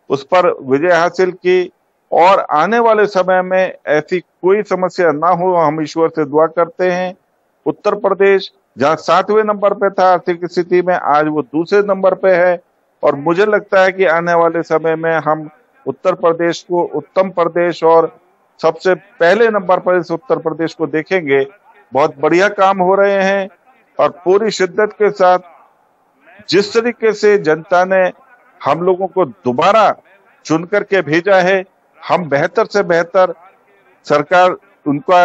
उस पर विजय हासिल की और आने वाले समय में ऐसी कोई समस्या ना हो, हम ईश्वर से दुआ करते हैं। उत्तर प्रदेश जहां 7वें नंबर पे था आर्थिक स्थिति में, आज वो दूसरे नंबर पे है और मुझे लगता है कि आने वाले समय में हम उत्तर प्रदेश को उत्तम प्रदेश और सबसे पहले नंबर पर इस उत्तर प्रदेश को देखेंगे। बहुत बढ़िया काम हो रहे हैं और पूरी शिद्दत के साथ जिस तरीके से जनता ने हम लोगों को दोबारा चुन करके भेजा है, हम बेहतर से बेहतर सरकार उनका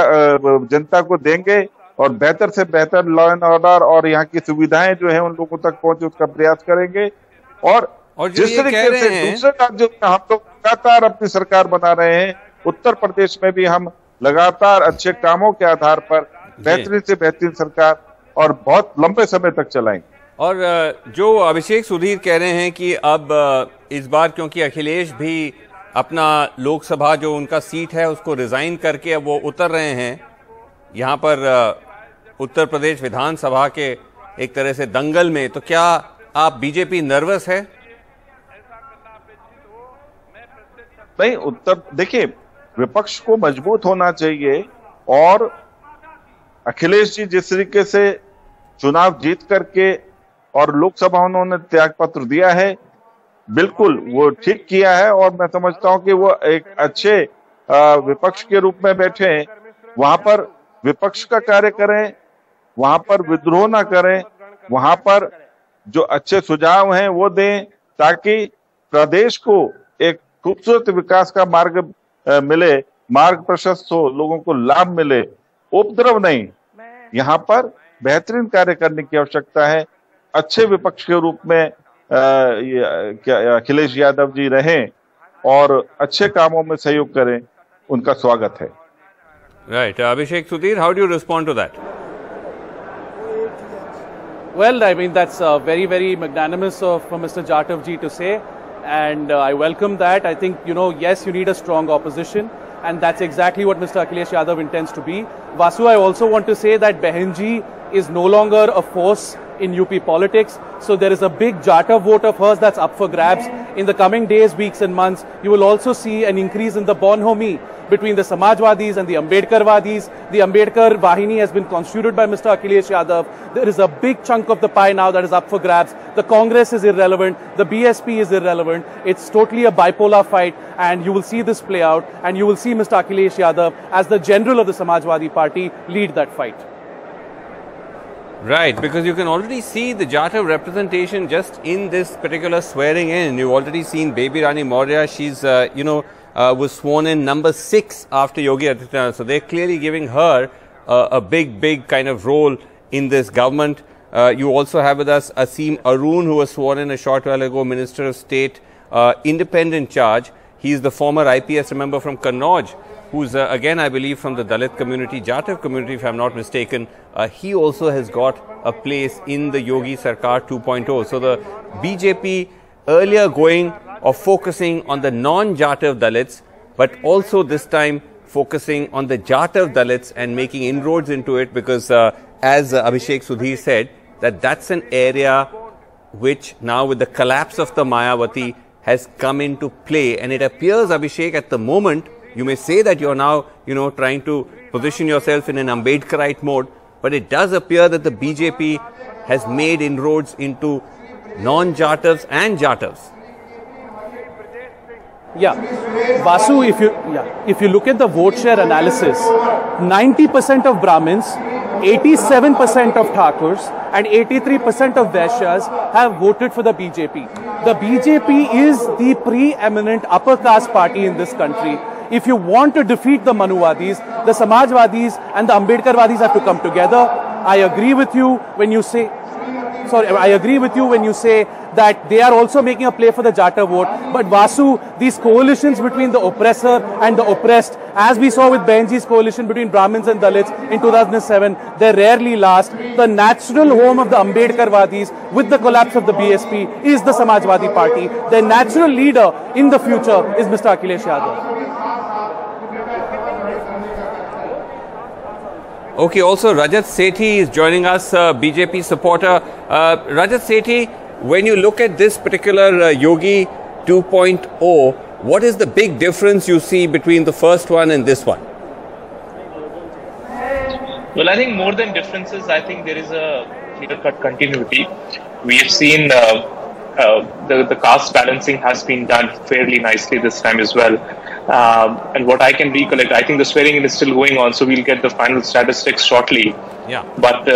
जनता को देंगे और बेहतर से बेहतर लॉ एंड ऑर्डर और यहाँ की सुविधाएं जो है उन लोगों तक पहुंचे उसका प्रयास करेंगे। और जिस तरीके से दूसरे राज्यों में हम लोग लगातार अपनी सरकार बना रहे हैं, उत्तर प्रदेश में भी हम लगातार अच्छे कामों के आधार पर बेहतरीन से बेहतरीन सरकार और बहुत लंबे समय तक चलाएंगे। और जो अभिषेक सुधीर कह रहे हैं कि अब इस बार क्योंकि अखिलेश भी अपना लोकसभा जो उनका सीट है उसको रिजाइन करके अब वो उतर रहे हैं यहाँ पर उत्तर प्रदेश विधानसभा के एक तरह से दंगल में, तो क्या आप बीजेपी नर्वस है? नहीं, देखिए, विपक्ष को मजबूत होना चाहिए और अखिलेश जी जिस तरीके से चुनाव जीत करके और लोकसभा उन्होंने त्याग पत्र दिया है, बिल्कुल वो ठीक किया है और मैं समझता हूं कि वो एक अच्छे विपक्ष के रूप में बैठे हैं। वहां पर विपक्ष का कार्य करें, वहां पर विद्रोह ना करें, वहां पर जो अच्छे सुझाव हैं वो दें ताकि प्रदेश को एक खूबसूरत विकास का मार्ग मिले, मार्ग प्रशस्त हो, लोगों को लाभ मिले, उपद्रव नहीं। यहाँ पर बेहतरीन कार्य करने की आवश्यकता है। अच्छे विपक्ष के रूप में अखिलेश यादव जी रहें और अच्छे कामों में सहयोग करें, उनका स्वागत है। Right. Abhishek Sudhir, how do you respond to that? Well, I mean, that's very, very magnanimous of Mr. Jatav ji to say, and I welcome that. I think, yes, you need a strong opposition, and that's exactly what Mr. Akhilesh Yadav intends to be. Vasu, I also want to say that Behenji is no longer a force in UP politics, so there is a big Jatav vote of hers that's up for grabs. In the coming days, weeks and months, you will also see an increase in the bonhomie between the Samajwadis and the Ambedkarwadis. The Ambedkar Vahini has been constituted by Mr. Akhilesh Yadav. There is a big chunk of the pie now that is up for grabs. The Congress is irrelevant. The BSP is irrelevant. It's totally a bipolar fight, and you will see this play out, and you will see Mr. Akhilesh Yadav as the general of the Samajwadi Party lead that fight. Right, because you can already see the Jatav representation just in this particular swearing in. You've already seen Baby Rani Maurya. She's, was sworn in number 6 after Yogi Adityanath. So they're clearly giving her a big kind of role in this government. You also have with us Asim Arun, who was sworn in a short while ago, Minister of State, independent charge. He is the former IPS member from Kannauj. who's again, I believe, from the Dalit community, Jatav community, if I'm not mistaken. He also has got a place in the Yogi Sarkar 2.0. So the BJP earlier going or focusing on the non-Jatav Dalits, but also this time focusing on the Jatav Dalits and making inroads into it, because as Abhishek Sudhir said, that's an area which now with the collapse of the Mayawati has come into play. And it appears, Abhishek, at the moment, you may say that you're now, trying to position yourself in an Ambedkarite mode, but it does appear that the BJP has made inroads into non-Jatavs and Jatavs. Yeah, Vasu, if you look at the vote share analysis, 90% of Brahmins, 87% of Thakurs and 83% of Vaishyas have voted for the BJP. The BJP is the preeminent upper caste party in this country. If you want to defeat the Manuwadis, the Samajwadis and the Ambedkarwadis have to come together. I agree with you when you say that they are also making a play for the Jata vote. But Vasu, these coalitions between the oppressor and the oppressed, as we saw with Benji's coalition between Brahmins and Dalits in 2007, they rarely last. The natural home of the Ambedkarwadis with the collapse of the BSP is the Samajwadi Party. Their natural leader in the future is Mr. Akhilesh Yadav. Okay, also Rajat Sethi is joining us, BJP supporter. Rajat Sethi, when you look at this particular Yogi 2.0, what is the big difference you see between the first one and this one? Well, I think more than differences, I think there is a clear-cut continuity. We have seen the caste balancing has been done fairly nicely this time as well. And what I can recollect, I think the swearing-in is still going on, so we'll get the final statistics shortly. Yeah. But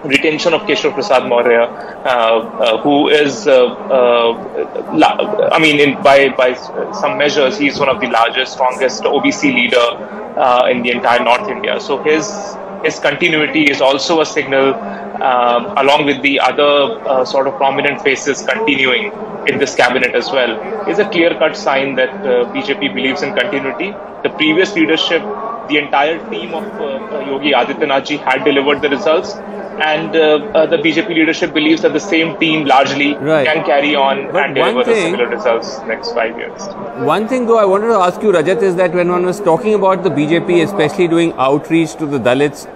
retention of Keshav Prasad Maurya, who is, by some measures, he's one of the largest, strongest OBC leader in the entire North India. So his continuity is also a signal, along with the other sort of prominent faces continuing in this cabinet as well, is a clear-cut sign that BJP believes in continuity. The previous leadership, the entire team of Yogi Adityanath ji had delivered the results, and the BJP leadership believes that the same team largely can carry on and deliver the similar results next 5 years. One thing though I wanted to ask you, Rajat, is that when one was talking about the BJP, especially doing outreach to the Dalits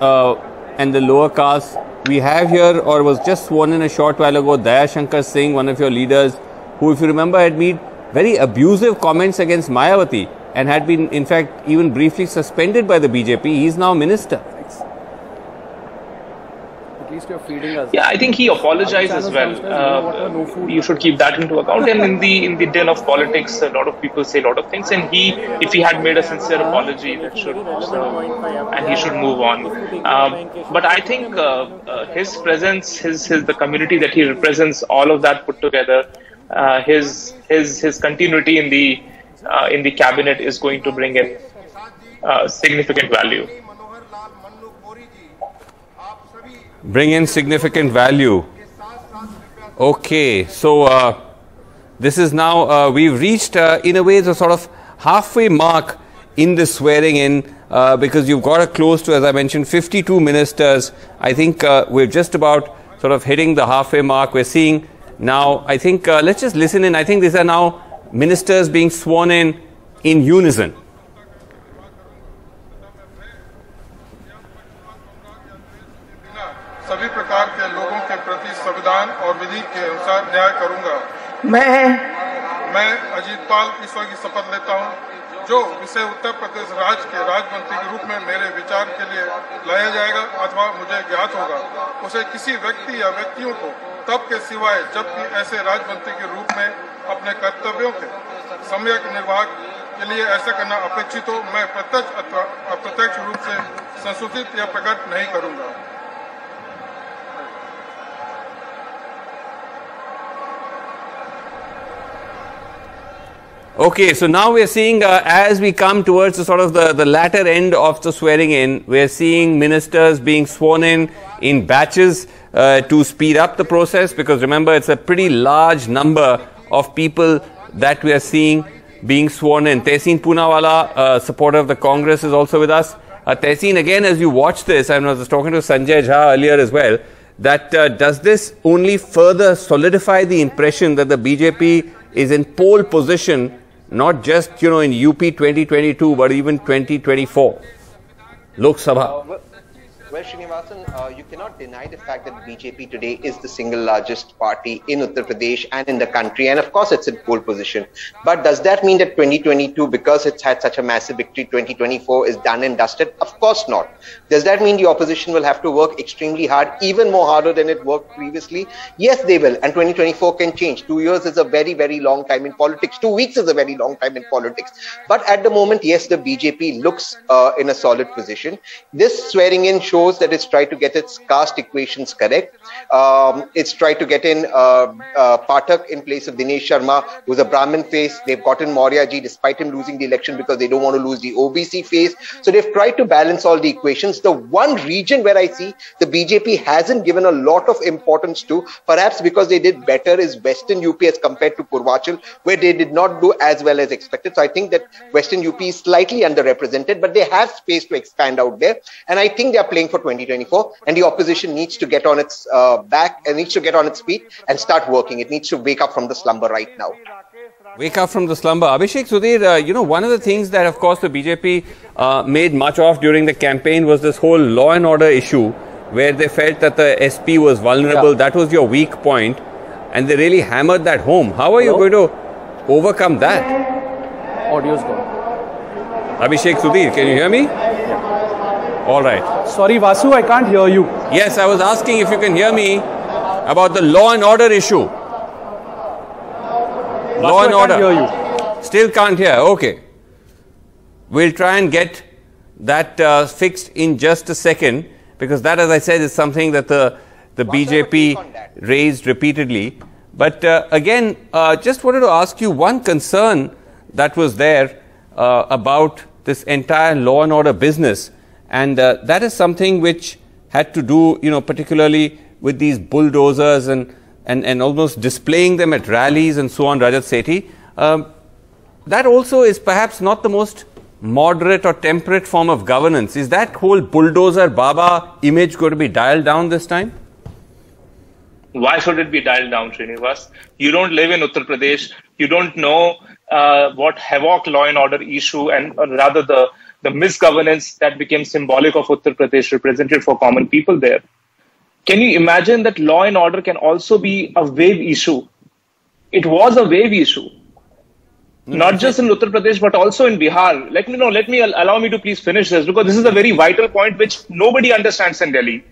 and the lower castes, we have here, or was just sworn in a short while ago, Daya Shankar Singh, one of your leaders, who, if you remember, had made very abusive comments against Mayawati and had been, in fact, even briefly suspended by the BJP. He is now minister. At least you're feeding us. Yeah, I think he apologized as well. You should keep that into account. And in the din of politics, a lot of people say a lot of things. And if he had made a sincere apology, that should serve, and he should move on. But I think his presence, the community that he represents, all of that put together, his continuity in the cabinet is going to bring in significant value. Bring in significant value. Okay, so this is now, we've reached in a way the sort of halfway mark in the swearing in, because you've got a close to, as I mentioned, 52 ministers. I think we're just about sort of hitting the halfway mark. We're seeing now, I think, let's just listen in. I think these are now ministers being sworn in unison. सभी प्रकार के लोगों के प्रति संविधान और विधि के अनुसार न्याय करूंगा। मैं अजीतपाल ईश्वर की शपथ लेता हूं, जो इसे उत्तर प्रदेश राज्य के राज्यमंत्री के रूप में मेरे विचार के लिए लाया जाएगा अथवा मुझे ज्ञात होगा, उसे किसी व्यक्ति या व्यक्तियों को तब के सिवाय जबकि ऐसे राज्यमंत्री के रूप में अपने कर्तव्यों के सम्यक निर्वाह के लिए ऐसा करना अपेक्षित हो, मैं प्रत्यक्ष अथवा अप्रत्यक्ष रूप से संशोधित या प्रकट नहीं करूंगा। Okay, so now we're seeing, as we come towards the sort of the latter end of the swearing in, we're seeing ministers being sworn in batches to speed up the process, because remember, it's a pretty large number of people that we are seeing being sworn in. Tehseen Poonawala, supporter of the Congress, is also with us. Tehseen, again, as you watch this, I was talking to Sanjay Jha earlier as well, that does this only further solidify the impression that the BJP is in pole position, not just, in UP 2022, but even 2024? Lok Sabha. Well, Srinivasan, you cannot deny the fact that BJP today is the single largest party in Uttar Pradesh and in the country. And of course, it's in pole position. But does that mean that 2022, because it's had such a massive victory, 2024 is done and dusted? Of course not. Does that mean the opposition will have to work extremely hard, even more harder than it worked previously? Yes, they will. And 2024 can change. 2 years is a very, very long time in politics. 2 weeks is a very long time in politics. But at the moment, yes, the BJP looks in a solid position. This swearing-in shows that it's tried to get its caste equations correct. It's tried to get in Pathak in place of Dinesh Sharma, who's a Brahmin face. They've gotten Maurya ji despite him losing the election because they don't want to lose the OBC face. So they've tried to balance all the equations. The one region where I see the BJP hasn't given a lot of importance to, perhaps because they did better, is Western UP as compared to Purvachal, where they did not do as well as expected. So I think that Western UP is slightly underrepresented, but they have space to expand out there. And I think they are playing for 2024, and the opposition needs to get on its back and needs to get on its feet and start working. It needs to wake up from the slumber right now. Wake up from the slumber. Abhishek Sudhir, one of the things that, of course, the BJP made much of during the campaign was this whole law and order issue, where they felt that the SP was vulnerable. Yeah. That was your weak point, and they really hammered that home. How are you going to overcome that? Audio's gone. Abhishek Sudhir, can you hear me? All right. Sorry, Vasu, I can't hear you. Yes, I was asking if you can hear me about the law and order issue. Law and order. I can't hear you. Still can't hear. Okay. We'll try and get that fixed in just a second, because that, as I said, is something that the BJP raised repeatedly. But again, just wanted to ask you one concern that was there about this entire law and order business. And that is something which had to do, particularly with these bulldozers and almost displaying them at rallies and so on, Rajat Sethi. That also is perhaps not the most moderate or temperate form of governance. Is that whole bulldozer Baba image going to be dialed down this time? Why should it be dialed down, Srinivas? You don't live in Uttar Pradesh. You don't know what havoc law and order issue and rather the misgovernance that became symbolic of Uttar Pradesh represented for common people there. Can you imagine that law and order can also be a wave issue? It was a wave issue. Not just in Uttar Pradesh, but also in Bihar. Allow me to please finish this, because this is a very vital point which nobody understands in Delhi.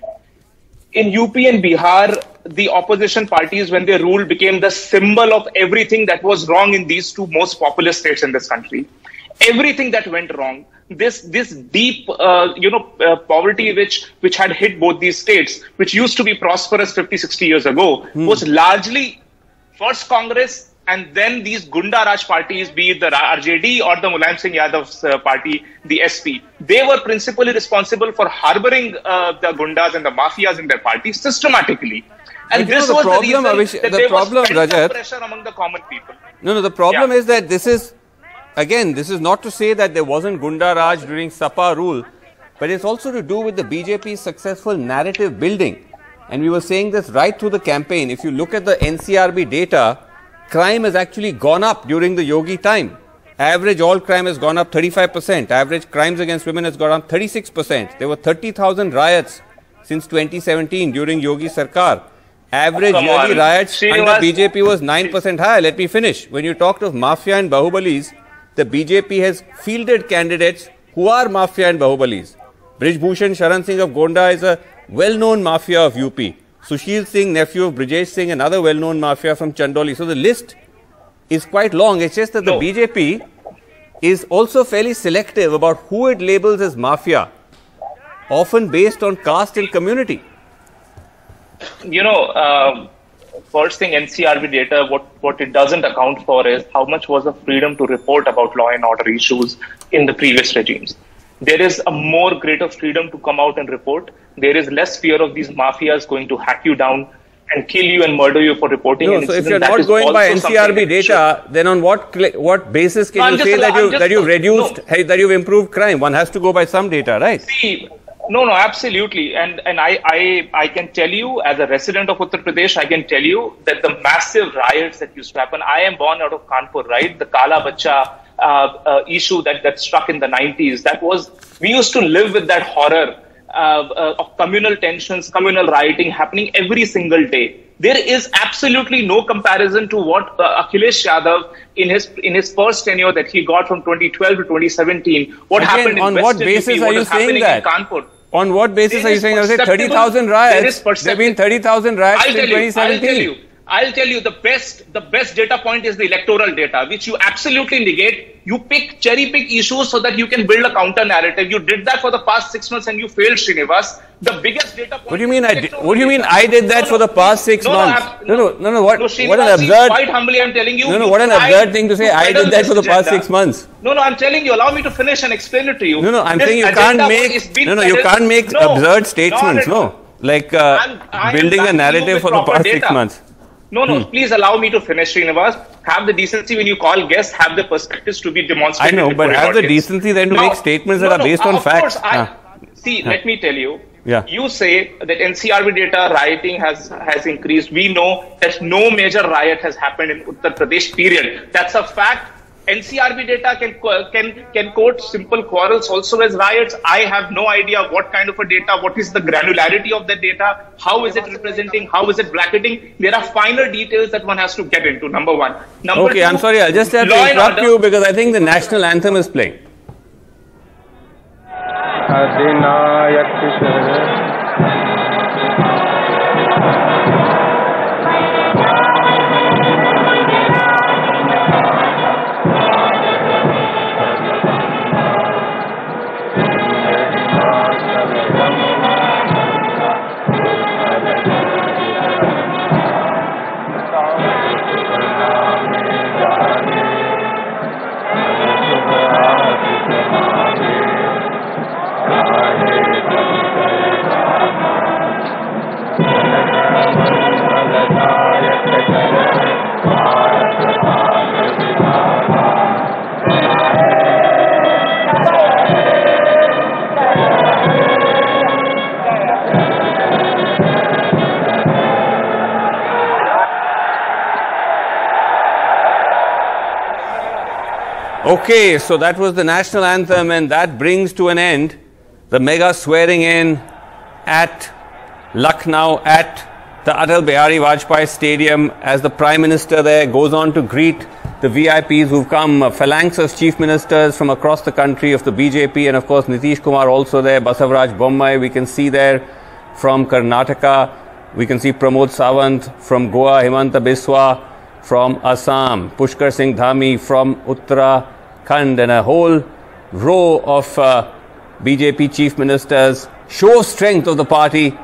In UP and Bihar, the opposition parties, when they ruled, became the symbol of everything that was wrong in these two most populous states in this country. Everything that went wrong, this deep, poverty which had hit both these states, which used to be prosperous 50, 60 years ago, was largely first Congress and then these Gunda Raj parties, be it the RJD or the Mulayam Singh Yadav's party, the SP. They were principally responsible for harboring the Gundas and the mafias in their party systematically. And this was the reason that there was pressure among the common people. No, the problem is that this is, again, this is not to say that there wasn't Gunda Raj during Sapa rule, but it's also to do with the BJP's successful narrative building. And we were saying this right through the campaign. If you look at the NCRB data, crime has actually gone up during the Yogi time. Average all crime has gone up 35%. Average crimes against women has gone up 36%. There were 30,000 riots since 2017 during Yogi Sarkar. Average yearly riots under BJP was 9% higher. Let me finish. When you talked of mafia and bahubalis, the BJP has fielded candidates who are mafia and bahubalis. Brij Bhushan Sharan Singh of Gonda is a well-known mafia of UP. Sushil Singh, nephew of Brajesh Singh, another well-known mafia from Chandoli. So the list is quite long. It's just that the BJP is also fairly selective about who it labels as mafia, often based on caste and community. First thing, NCRB data, what it doesn't account for is how much was the freedom to report about law and order issues in the previous regimes. There is a more greater freedom to come out and report. There is less fear of these mafias going to hack you down and kill you and murder you for reporting an So incident. if you're not going by NCRB data, then on what basis can you say that you've reduced, that you've improved crime? One has to go by some data, right? See, no, absolutely. And I can tell you, as a resident of Uttar Pradesh, I can tell you that the massive riots that used to happen. I am born out of Kanpur, right? The Kala Bacha issue that struck in the 90s. We used to live with that horror of communal tensions, communal rioting happening every single day. There is absolutely no comparison to what Akhilesh Yadav in his first tenure that he got from 2012 to 2017. What happened in on what basis are you saying that? On what basis are you saying? I say 30,000 riots. There have been 30,000 riots in 2017. I'll tell you, the best data point is the electoral data, which you absolutely negate. You cherry pick issues so that you can build a counter narrative. You did that for the past 6 months and you failed, Srinivas. The biggest data point. What do you mean I did that for the past 6 months? No. What an absurd. Quite humbly, I'm telling you. No. What an absurd thing to say. I did that for the past 6 months. No. I'm telling you. Allow me to finish and explain it to you. No. I'm saying you can't make. You can't make absurd statements. No, like building a narrative for the past 6 months. No, please allow me to finish, Srinivas. Have the decency when you call guests, have the perspectives to be demonstrated. I know, but have the decency then to make statements that are based on facts. Let me tell you. Yeah. You say that NCRB data rioting has increased. We know that no major riot has happened in Uttar Pradesh, period. That's a fact. NCRB data can quote simple quarrels also as riots. I have no idea what kind of a data, what is the granularity of the data, how is it representing, how is it bracketing. There are finer details that one has to get into, number one. Number two, I'm sorry, I'll just have to interrupt you because I think the national anthem is playing. Okay, so that was the national anthem, and that brings to an end the mega swearing in at Lucknow at the Atal Bihari Vajpayee Stadium as the Prime Minister there goes on to greet the VIPs who've come, phalanx of chief ministers from across the country of the BJP, and of course Nitish Kumar also there, Basavaraj Bommai we can see there from Karnataka, we can see Pramod Sawant from Goa, Himanta Biswa from Assam, Pushkar Singh Dhami from Uttarakhand, and a whole row of BJP chief ministers. Show of strength of the party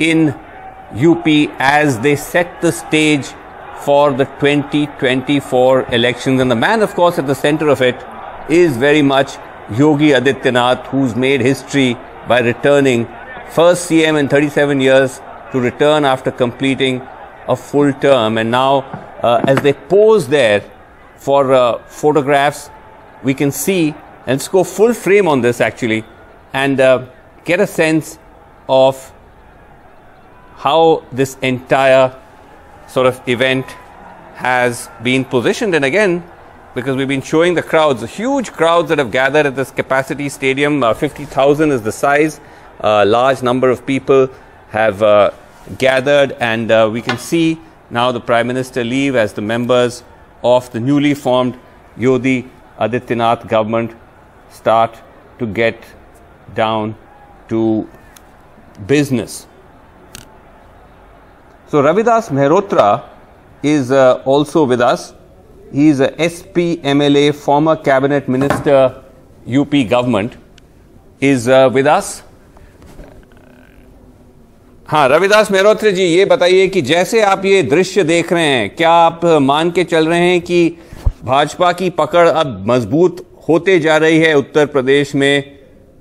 in UP as they set the stage for the 2024 elections. And the man, of course, at the center of it is very much Yogi Adityanath, who's made history by returning, first CM in 37 years to return after completing a full term. And now, as they pose there for photographs, we can see, and let's go full frame on this actually, and get a sense of how this entire sort of event has been positioned. And again, because we've been showing the crowds, the huge crowds that have gathered at this capacity stadium, 50,000 is the size, a large number of people have gathered, and we can see now the Prime Minister leave as the members of the newly formed Yogi Adityanath government start to get down to business. So Ravidas Mehrotra is also with us. He is a SP MLA, former cabinet minister, UP government, is with us. हाँ, रविदास मेहरोत्रा जी, ये बताइए कि जैसे आप ये दृश्य देख रहे हैं, क्या आप मान के चल रहे हैं कि भाजपा की पकड़ अब मजबूत होते जा रही है उत्तर प्रदेश में?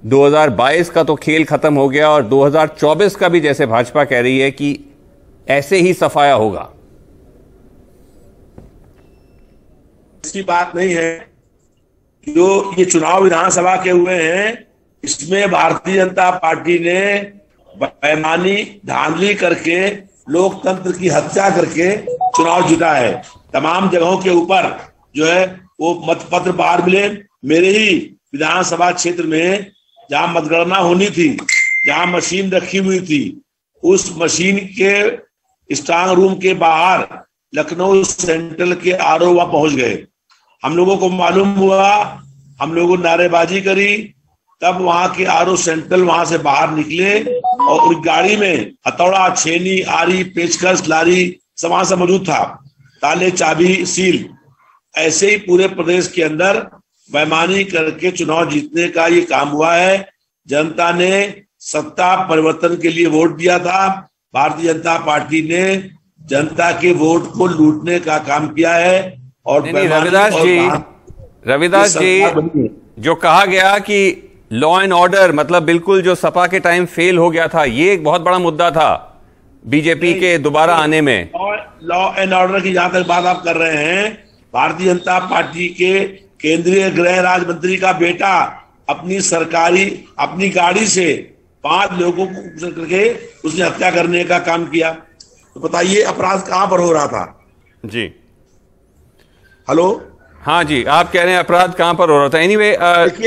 2022 का तो खेल खत्म हो गया और 2024 का भी जैसे भाजपा कह रही है कि ऐसे ही सफाया होगा। इसकी बात नहीं है। जो ये चुनाव विधानसभा के हुए हैं, इसमें भारतीय जनता पार्टी ने बेईमानी धांधली करके लोकतंत्र की हत्या करके चुनाव जीता है। तमाम जगहों के ऊपर जो है वो मतपत्र बाहर मिले। मेरे ही विधानसभा क्षेत्र में जहां मतगणना होनी थी, जहां मशीन रखी हुई थी, उस मशीन के स्ट्रांग रूम के बाहर लखनऊ सेंट्रल के आरओ वहां पहुंच गए। हम लोगों को मालूम हुआ, हम लोगों ने नारेबाजी करी, तब वहां के आरओ सेंट्रल वहां से बाहर निकले और उस गाड़ी में हथौड़ा, छेनी, आरी, पेचकस, लारी सामान सब मौजूद था, ताले, चाबी, सील। ऐसे ही पूरे प्रदेश के अंदर बेईमानी करके चुनाव जीतने का ये काम हुआ है। जनता ने सत्ता परिवर्तन के लिए वोट दिया था। भारतीय जनता पार्टी ने जनता के वोट को लूटने का काम किया है। और रविदास जी जो कहा गया कि लॉ एंड ऑर्डर मतलब बिल्कुल जो सपा के टाइम फेल हो गया था, ये एक बहुत बड़ा मुद्दा था बीजेपी के दोबारा आने में। लॉ एंड ऑर्डर की जहां तक बात आप कर रहे हैं, भारतीय जनता पार्टी के केंद्रीय गृह राज्य मंत्री का बेटा अपनी गाड़ी से 5 लोगों को करके उसने हत्या करने का काम किया। तो बताइए अपराध कहां पर हो रहा था? जी हेलो, हाँ जी, आप कह रहे हैं अपराध कहां पर हो रहा था। Anyway,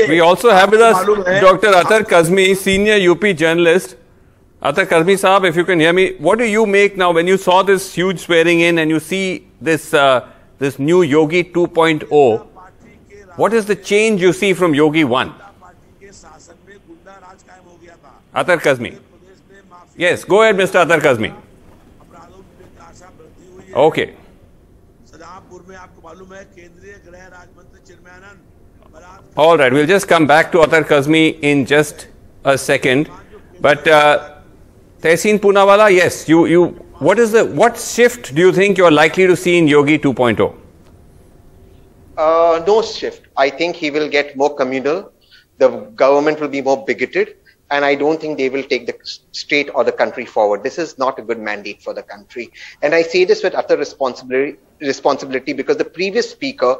we also have with us doctor Atar Kazmi, senior UP journalist. Atar Kazmi Saab, if you can hear me, what do you make now when you saw this huge swearing in and you see this new Yogi 2.0? What is the change you see from Yogi 1? Atar Kazmi. Yes, go ahead, Mr. Atar Kazmi. Okay. All right, we'll just come back to Atar Kazmi in just a second. But Tehseen Poonawala, yes, what shift do you think you're likely to see in Yogi 2.0? No shift. I think he will get more communal. The government will be more bigoted. And I don't think they will take the state or the country forward. This is not a good mandate for the country. And I say this with utter responsibility because the previous speaker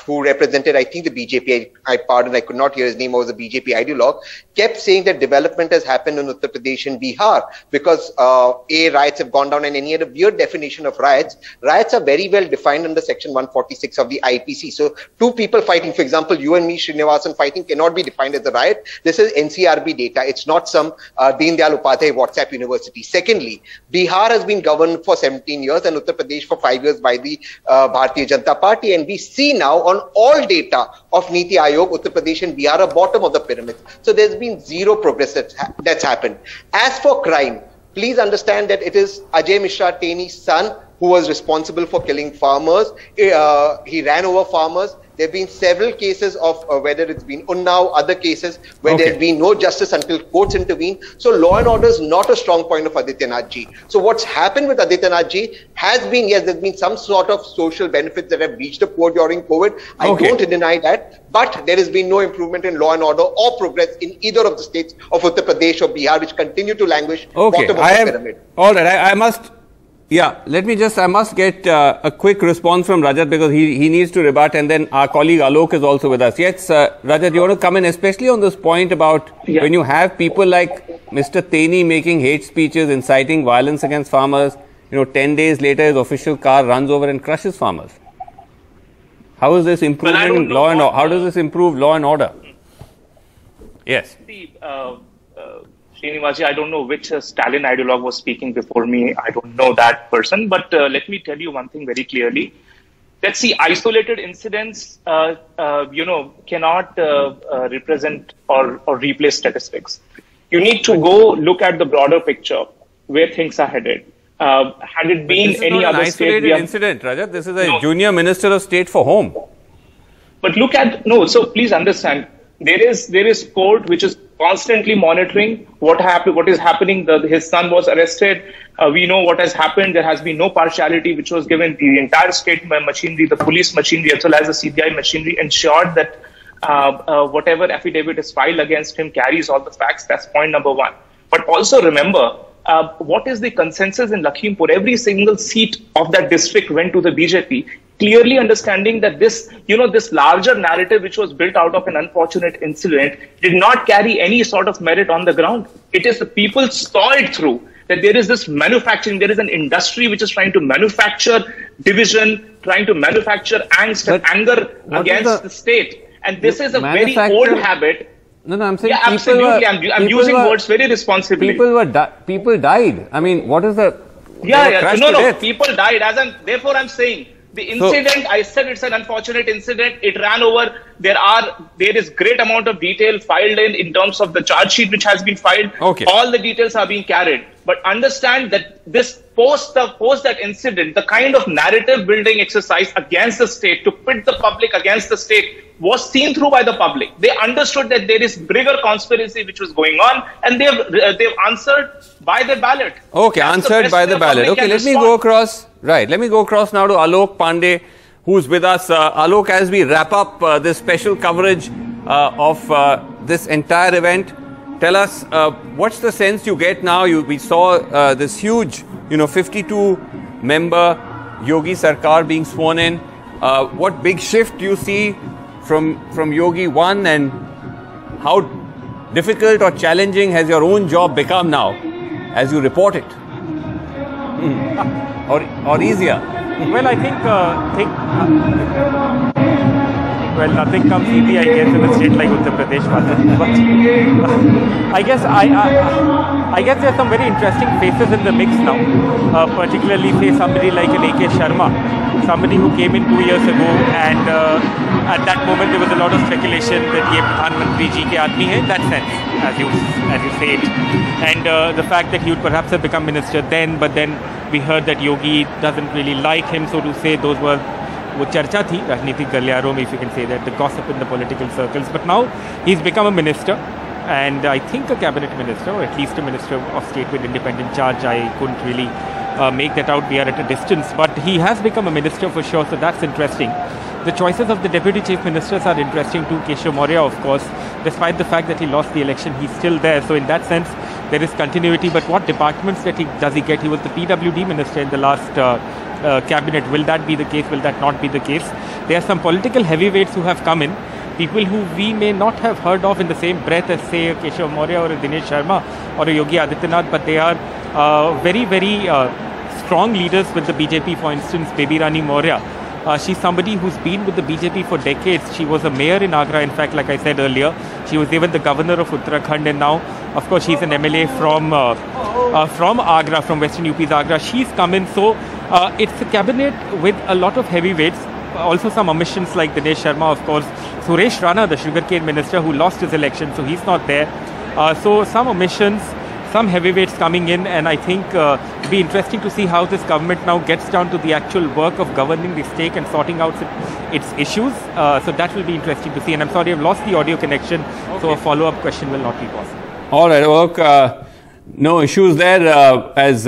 who represented, I think, the BJP, I could not hear his name, was a BJP ideologue, kept saying that development has happened in Uttar Pradesh and Bihar because riots have gone down, and any other weird definition of riots. Riots are very well defined under section 146 of the IPC. So 2 people fighting, for example, you and me, Srinivasan, fighting cannot be defined as a riot. This is NCRB data. It's not some Deen Dayal Upadhyay WhatsApp university. Secondly, Bihar has been governed for 17 years and Uttar Pradesh for 5 years by the Bharatiya Janata Party. And we see now on all data of Niti Aayog, Uttar Pradesh and Bihar are bottom of the pyramid. So there's been zero progress that's happened. As for crime, please understand that it is Ajay Mishra Teni's son who was responsible for killing farmers. He ran over farmers. There have been several cases of whether it's been Unnao, other cases where there's been no justice until courts intervene. So law and order is not a strong point of Adityanath ji. So what's happened with Adityanath ji has been, yes, there's been some sort of social benefits that have reached the poor during COVID. I don't deny that. But there has been no improvement in law and order or progress in either of the states of Uttar Pradesh or Bihar, which continue to languish bottom of the pyramid. All right, I must... Yeah, I must get a quick response from Rajat because he needs to rebut, and then our colleague Alok is also with us. Yes, Rajat, you want to come in, especially on this point about when you have people like Mr. Teni making hate speeches, inciting violence against farmers, 10 days later his official car runs over and crushes farmers. How is this improving law and order? How does this improve law and order? Yes. Srinivaji, I don't know which Stalin ideologue was speaking before me. I don't know that person. But let me tell you one thing very clearly. Let's see, isolated incidents, cannot represent or replace statistics. You need to go look at the broader picture, where things are headed. Had it been any other state... This is not an isolated incident, Rajat. This is a junior minister of state for home. But look at... so please understand, there is court which is constantly monitoring what is happening. His son was arrested. We know what has happened. There has been no partiality which was given. The entire state machinery, the police machinery, as well as the CBI machinery ensured that whatever affidavit is filed against him carries all the facts. That's point number one. But also remember, what is the consensus in Lakhimpur? Every single seat of that district went to the BJP, clearly understanding that this, this larger narrative which was built out of an unfortunate incident did not carry any sort of merit on the ground. It is the people saw it through, that there is this manufacturing, there is an industry which is trying to manufacture division, trying to manufacture angst and anger against the state. And this is a very old habit. No, I'm saying yeah, absolutely. I'm using words very responsibly. People died. I mean, what is the... No, people died. Therefore, I'm saying the incident, I said it's an unfortunate incident. It ran over. There is great amount of detail filed in terms of the charge sheet which has been filed. Okay. All the details are being carried. But understand that this post that incident, the kind of narrative building exercise against the state to pit the public against the state was seen through by the public. They understood that there is bigger conspiracy which was going on, and they've answered by the ballot. Okay, answered by the ballot. Okay, let me go across. Right, let me go across now to Alok Pandey, who's with us. Alok, as we wrap up this special coverage of this entire event, tell us what's the sense you get now? We saw this huge, 52-member Yogi Sarkar being sworn in. What big shift do you see from Yogi 1, and how difficult or challenging has your own job become now as you report it? Or easier? Well, I think nothing comes easy, I guess, in a state like Uttar Pradesh. But I guess there's some very interesting faces in the mix now. Particularly, say, somebody like an AK Sharma, somebody who came in 2 years ago, and at that moment there was a lot of speculation that ye Pradhan Mantri ji ke aadmi hai, in that sense, as you say it. And the fact that he would perhaps have become minister then, but then we heard that Yogi doesn't really like him, so to say. Those were वो चर्चा थी राजनीतिक गलियारों में, if you can say that, the gossip in the political circles. But now he's become a minister, and I think a cabinet minister, or at least a minister of state with independent charge. I couldn't really make that out. We are at a distance, but he has become a minister for sure, so that's interesting. The choices of the deputy chief ministers are interesting too. Keshav Maurya, of course, despite the fact that he lost the election, he's still there. So in that sense, there is continuity. But what departments does he get? He was the PWD minister in the last cabinet. Will that be the case? Will that not be the case? There are some political heavyweights who have come in, people who we may not have heard of in the same breath as, say, a Keshav Maurya or a Dinesh Sharma or a Yogi Adityanath, but they are very, very strong leaders with the BJP. For instance, Baby Rani Maurya. She's somebody who's been with the BJP for decades. She was a mayor in Agra. In fact, like I said earlier, she was even the governor of Uttarakhand, and now, of course, she's an MLA from Agra, from Western UP's Agra. She's come in. So it's a cabinet with a lot of heavyweights. Also some omissions like Dinesh Sharma, of course. Suresh Rana, the sugarcane minister who lost his election, so he's not there. So some omissions, some heavyweights coming in, and I think it'll be interesting to see how this government now gets down to the actual work of governing the state and sorting out its issues. So that will be interesting to see. And I'm sorry, I've lost the audio connection, so a follow-up question will not be possible. All right, well, no issues there. As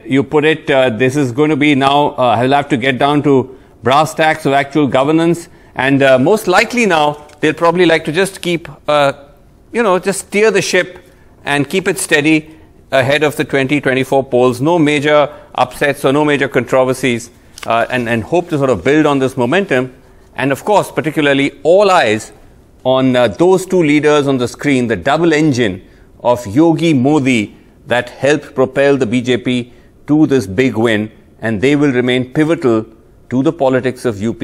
you put it, this is going to be now, I'll have to get down to brass tacks of actual governance. And most likely now, they'll probably like to just keep, just steer the ship and keep it steady ahead of the 2024 polls. No major upsets or no major controversies, and hope to sort of build on this momentum. And of course, particularly all eyes on those two leaders on the screen, the double engine of Yogi Modi that helped propel the BJP to this big win, and they will remain pivotal to the politics of UP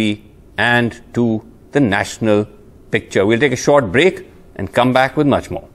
and to the national picture. We'll take a short break and come back with much more.